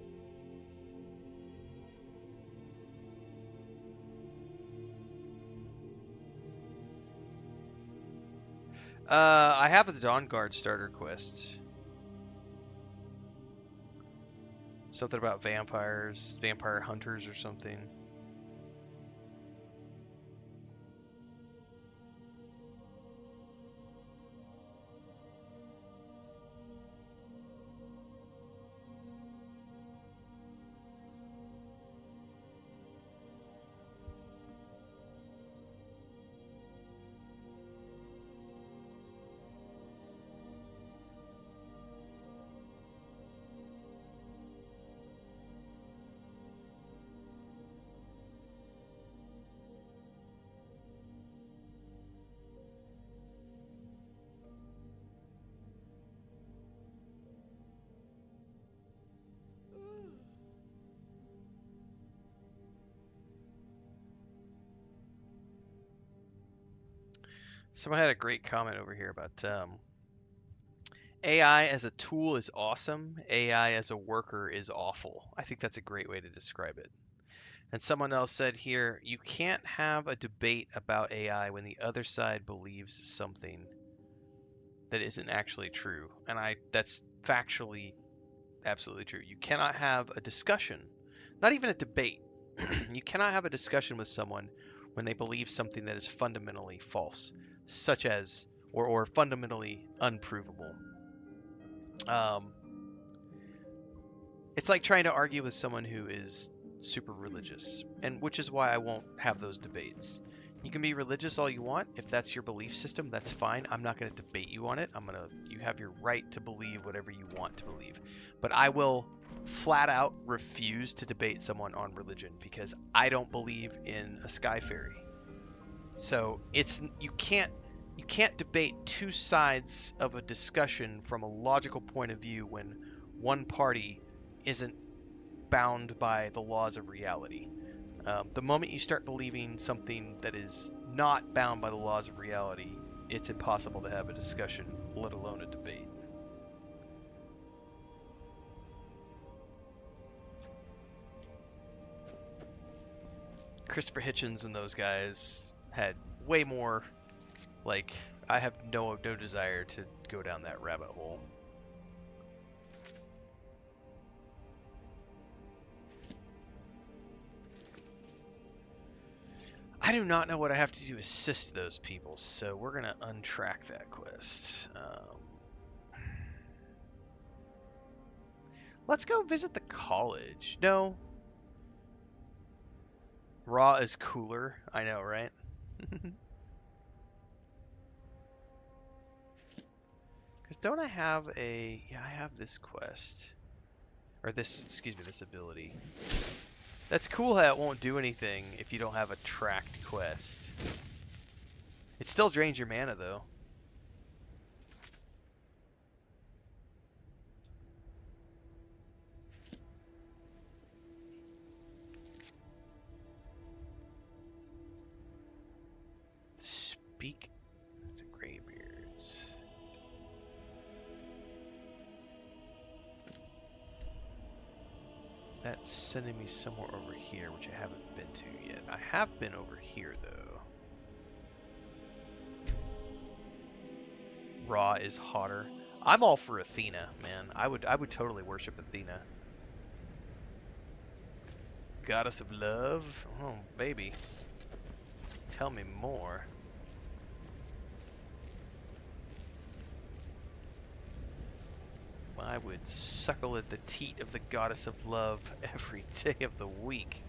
I have the Dawn Guard starter quest. Something about vampires, vampire hunters or something. Someone had a great comment over here about AI as a tool is awesome. AI as a worker is awful. I think that's a great way to describe it. And someone else said here, you can't have a debate about AI when the other side believes something that isn't actually true. And that's factually absolutely true. You cannot have a discussion, not even a debate. You cannot have a discussion with someone when they believe something that is fundamentally false, such as or fundamentally unprovable. It's like trying to argue with someone who is super religious, and which is why I won't have those debates. You can be religious all you want. If that's your belief system, that's fine. I'm not going to debate you on it. You have your right to believe whatever you want to believe. But I will flat out refuse to debate someone on religion because I don't believe in a sky fairy. So you can't debate two sides of a discussion from a logical point of view when one party isn't bound by the laws of reality. The moment you start believing something that is not bound by the laws of reality, it's impossible to have a discussion, let alone a debate. Christopher Hitchens and those guys had way more, like, I have no desire to go down that rabbit hole. I do not know what I have to do to assist those people, so we're going to untrack that quest. Let's go visit the college. No. Raw is cooler. I know, right? Because don't I have a... Yeah, I have this quest. Or this, excuse me, this ability. That's cool how it won't do anything if you don't have a tracked quest. It still drains your mana, though. Speak to Greybeards. That's sending me somewhere over here, which I haven't been to yet. I have been over here, though. Raw is hotter. I'm all for Athena, man. I would totally worship Athena. Goddess of love? Oh, baby. Tell me more. I would suckle at the teat of the goddess of love every day of the week.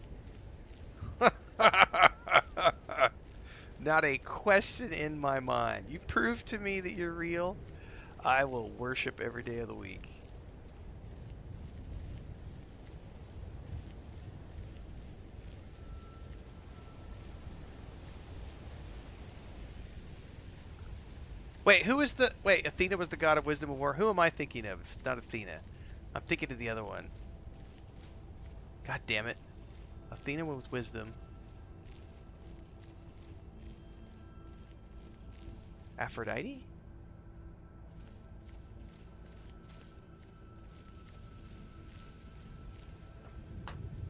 Not a question in my mind. You prove to me that you're real, I will worship every day of the week. Wait, wait, Athena was the god of wisdom and war. Who am I thinking of? It's not Athena. I'm thinking of the other one. God damn it. Athena was wisdom. Aphrodite?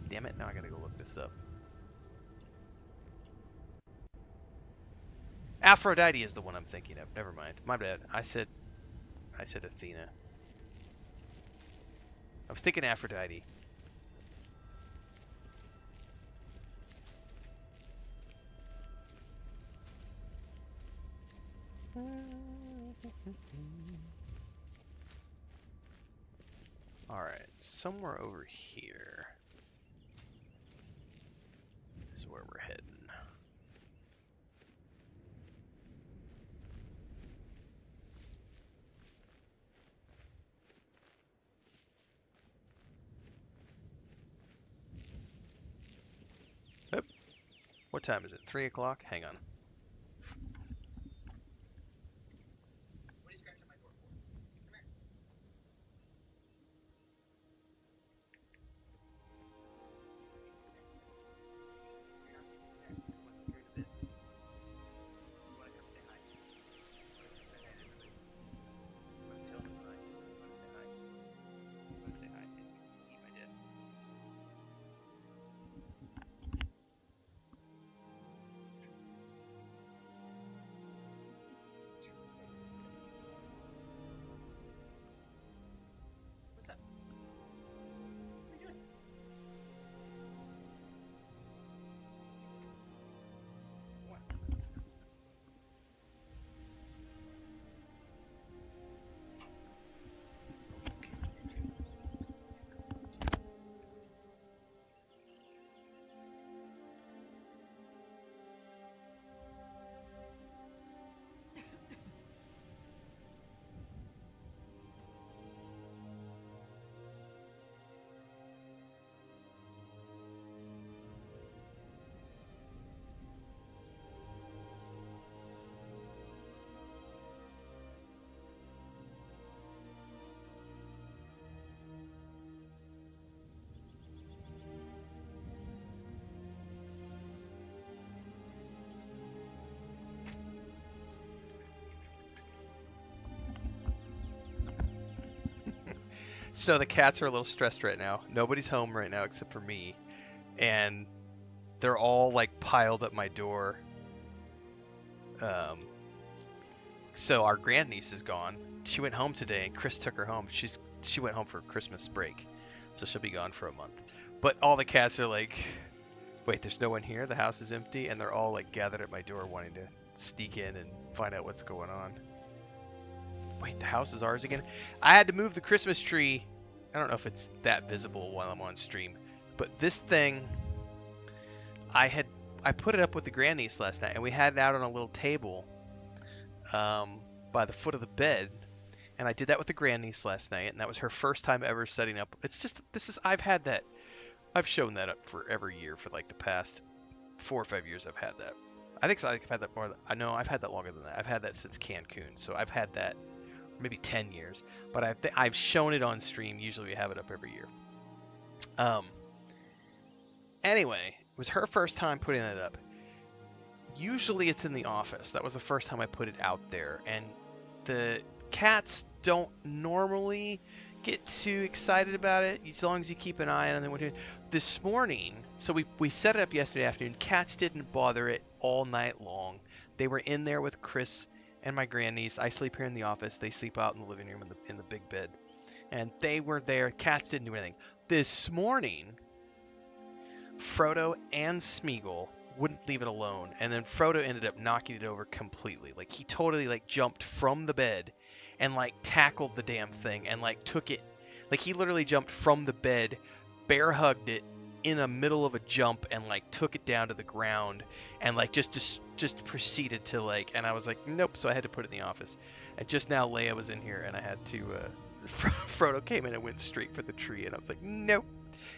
Damn it, now I gotta go look this up. Aphrodite is the one I'm thinking of. Never mind. My bad. I said Athena. I was thinking Aphrodite. Alright, somewhere over here is where we're heading. Oop. What time is it? 3 o'clock? Hang on. What are you scratching my door for? Come here. You're not getting snacks. I want you here in a bit. You want to come say hi? You want to come say hi to everybody? You want to tell them hi? You want to say hi? You want to say hi as you eat my desk? What's up? What are you doing? What? So the cats are a little stressed right now. Nobody's home right now except for me, and they're all like piled at my door. Um, so our grandniece is gone. She went home today, and Chris took her home. She went home for Christmas break, so she'll be gone for a month. But all the cats are like, wait, there's no one here. The house is empty, and they're all like gathered at my door, wanting to sneak in and find out what's going on. Wait, the house is ours again? I had to move the Christmas tree. I don't know if it's that visible while I'm on stream, but this thing, I put it up with the grandniece last night, and we had it out on a little table by the foot of the bed, and I did that with the grandniece last night, and that was her first time ever setting up. It's just, I've shown that up for every year for like the past 4 or 5 years. I've had that. I think so. I've had that more. I know I've had that longer than that. I've had that since Cancun, so I've had that maybe 10 years, but I've shown it on stream. Usually we have it up every year. Anyway, it was her first time putting it up. Usually it's in the office. That was the first time I put it out there, and the cats don't normally get too excited about it as long as you keep an eye on them. This morning, so we set it up yesterday afternoon. Cats didn't bother it all night long. They were in there with Chris and my grandniece. I sleep here in the office. They sleep out in the living room in the big bed. And they were there. Cats didn't do anything. This morning, Frodo and Smeagol wouldn't leave it alone. And then Frodo ended up knocking it over completely. Like, he totally, like, jumped from the bed and, like, tackled the damn thing and, like, took it. Like, he literally jumped from the bed, bear hugged it in the middle of a jump, and, like, took it down to the ground and, like, just proceeded to, like, and I was like, nope. So I had to put it in the office. And just now Leia was in here, and I had to, Frodo came in and went straight for the tree, and I was like, nope.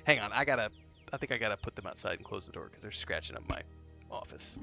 Hang on, I think I gotta put them outside and close the door because they're scratching up my office.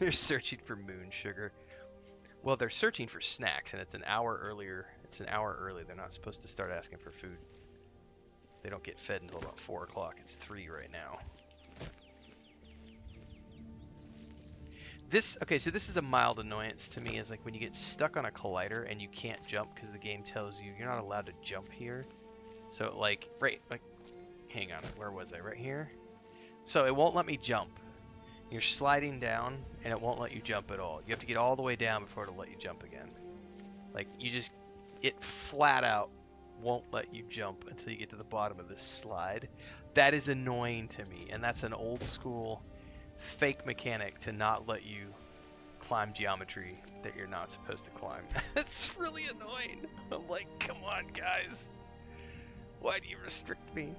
They're searching for moon sugar. Well, they're searching for snacks, and it's an hour earlier. It's an hour early. They're not supposed to start asking for food. They don't get fed until about 4 o'clock. It's 3 right now. Okay, so this is a mild annoyance to me, is like when you get stuck on a collider and you can't jump because the game tells you you're not allowed to jump here. So like, hang on, where was I? Right here? So it won't let me jump. You're sliding down and it won't let you jump at all. You have to get all the way down before it'll let you jump again. Like, it flat out won't let you jump until you get to the bottom of this slide. That is annoying to me, and that's an old school fake mechanic to not let you climb geometry that you're not supposed to climb. It's really annoying. I'm like, come on, guys. Why do you restrict me?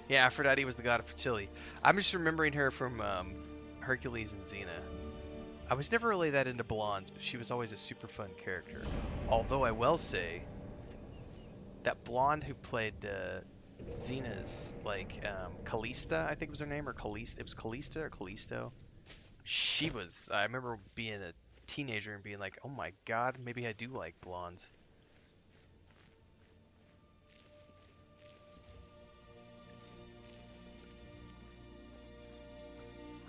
Yeah, Aphrodite was the god of fertility. I'm just remembering her from Hercules and Xena. I was never really that into blondes, but she was always a super fun character. Although I will say, that blonde who played Xena's, like, Callista, I think was her name, or Callista. It was Callista or Callisto. She was, I remember being a teenager and being like, oh my god, maybe I do like blondes.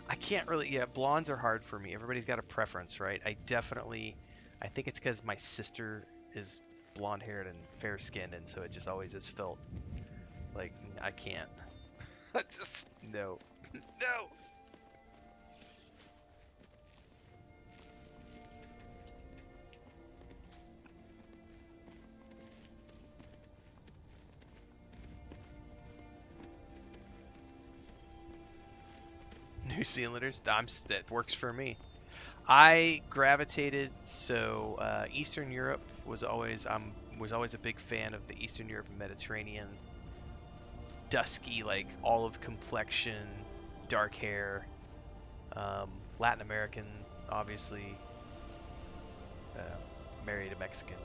I can't really, yeah, blondes are hard for me. Everybody's got a preference, right? I think it's because my sister is blonde-haired and fair-skinned, and so it just always has felt like I can't. No. No! New Zealanders, that works for me. I gravitated, so Eastern Europe was always a big fan of the Eastern Europe and Mediterranean, dusky, like olive complexion, dark hair. Latin American, obviously. Married a Mexican,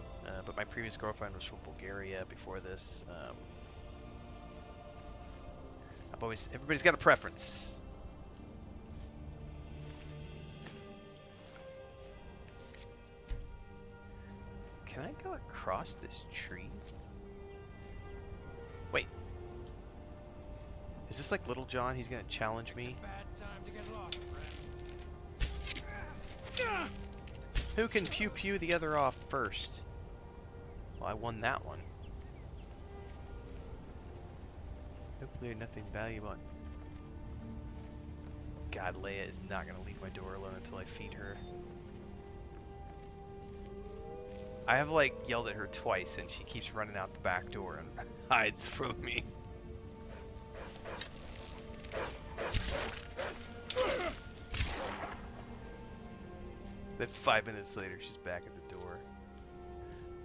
but my previous girlfriend was from Bulgaria before this. Everybody's got a preference. Can I go across this tree? Wait. Is this like Little John? He's gonna challenge me? Bad time to get lost, friend. Who can pew the other off first? Well, I won that one. Hopefully nothing valuable. God, Leia is not gonna leave my door alone until I feed her. I have like yelled at her twice and she keeps running out the back door and hides from me. Then 5 minutes later she's back at the door.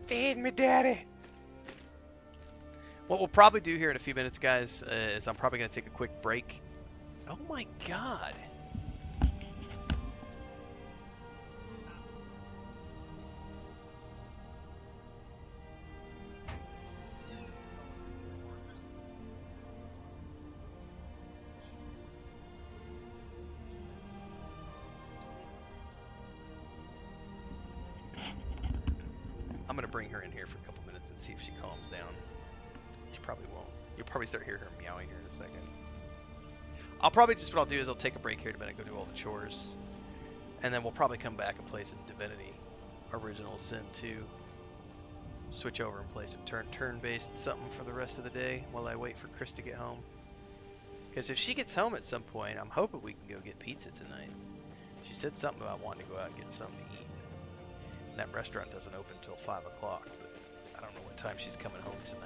Feed me, daddy! What we'll probably do here in a few minutes, guys, is I'm probably going to take a quick break. Oh my god! I'm going to bring her in here for a couple minutes and see if she calms down. She probably won't. You'll probably start hearing her meowing here in a second. What I'll do is I'll take a break here in a minute, go do all the chores. And then we'll probably come back and play some Divinity Original Sin 2. Switch over and play some turn-based something for the rest of the day while I wait for Chris to get home. Because if she gets home at some point, I'm hoping we can go get pizza tonight. She said something about wanting to go out and get something to eat. And that restaurant doesn't open until 5 o'clock, but I don't know what time she's coming home tonight.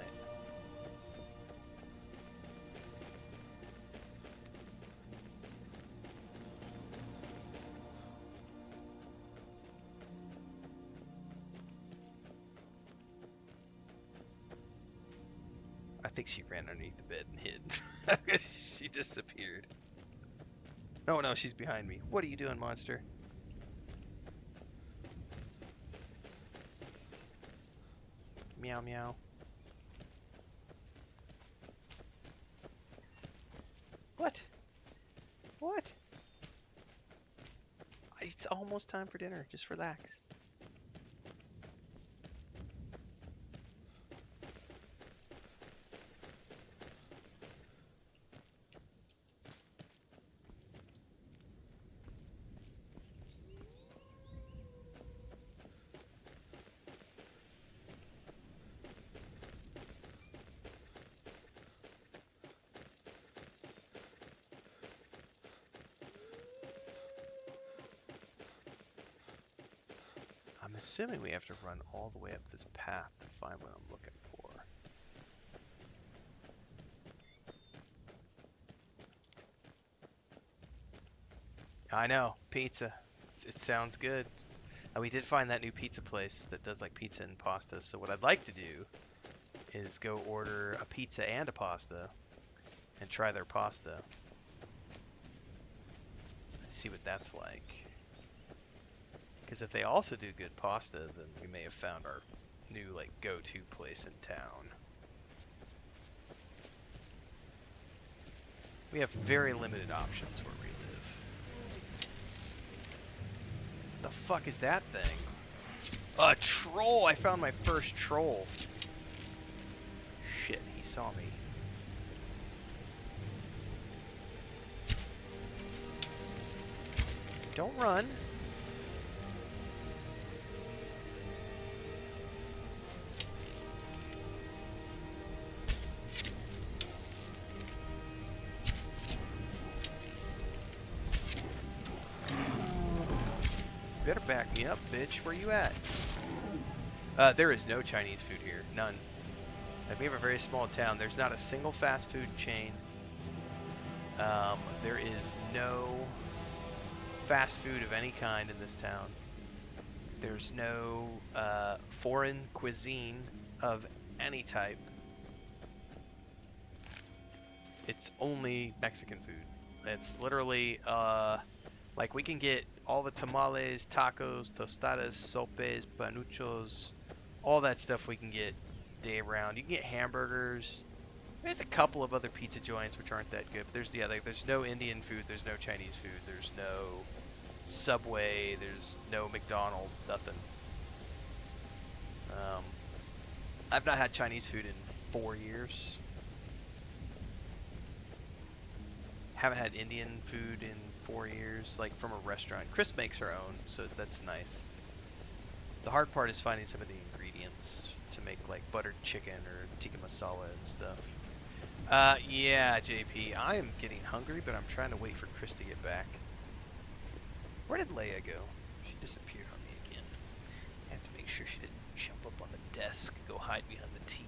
I think she ran underneath the bed and hid. She disappeared. Oh no, she's behind me. What are you doing, monster? Meow meow. What? What? It's almost time for dinner. Just relax. I'm assuming we have to run all the way up this path to find what I'm looking for. I know, pizza. It sounds good. We did find that new pizza place that does like pizza and pasta. So what I'd like to do is go order a pizza and a pasta and try their pasta. Let's see what that's like. Because if they also do good pasta, then we may have found our new like go-to place in town. We have very limited options where we live. The fuck is that thing? A troll! I found my first troll. Shit, he saw me. Don't run. Better back me up, bitch. Where you at? There is no Chinese food here. None. We have a very small town. There's not a single fast food chain. There is no fast food of any kind in this town. There's no foreign cuisine of any type. It's only Mexican food. It's literally, like we can get all the tamales, tacos, tostadas, sopes, panuchos, all that stuff we can get day round. You can get hamburgers. There's a couple of other pizza joints which aren't that good. But there's no Indian food. There's no Chinese food. There's no Subway. There's no McDonald's. Nothing. I've not had Chinese food in 4 years. Haven't had Indian food in 4 years, like from a restaurant. Chris makes her own, so that's nice. The hard part is finding some of the ingredients to make like buttered chicken or tikka masala and stuff. Yeah, JP, I am getting hungry, but I'm trying to wait for Chris to get back. Where did Leia go? She disappeared on me again. I have to make sure she didn't jump up on the desk, go hide behind the TV.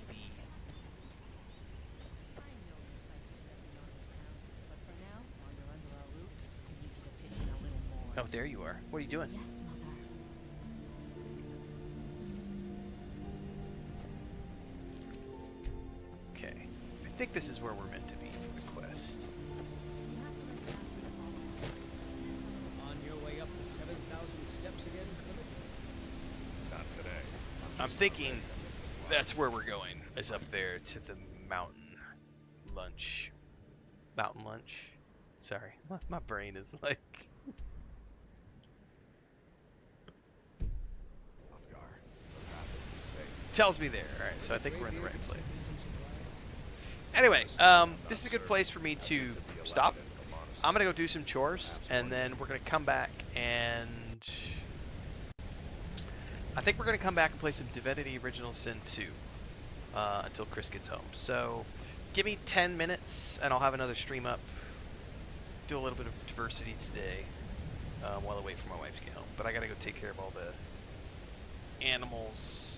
Oh, there you are. What are you doing? Yes, Mother. Okay. I think this is where we're meant to be for the quest. On your way up the 7,000 steps again, Clement? Not today. I'm thinking that's where we're going, is up there to the mountain lunch. Mountain lunch? Sorry, my brain is like... Tells me there. Alright, so I think we're in the right place. Anyway, this is a good place for me to stop. I'm gonna go do some chores, and then we're gonna come back and... I think we're gonna come back and play some Divinity Original Sin 2 until Chris gets home. So, give me 10 minutes, and I'll have another stream up. Do a little bit of diversity today while I wait for my wife to get home. But I gotta go take care of all the animals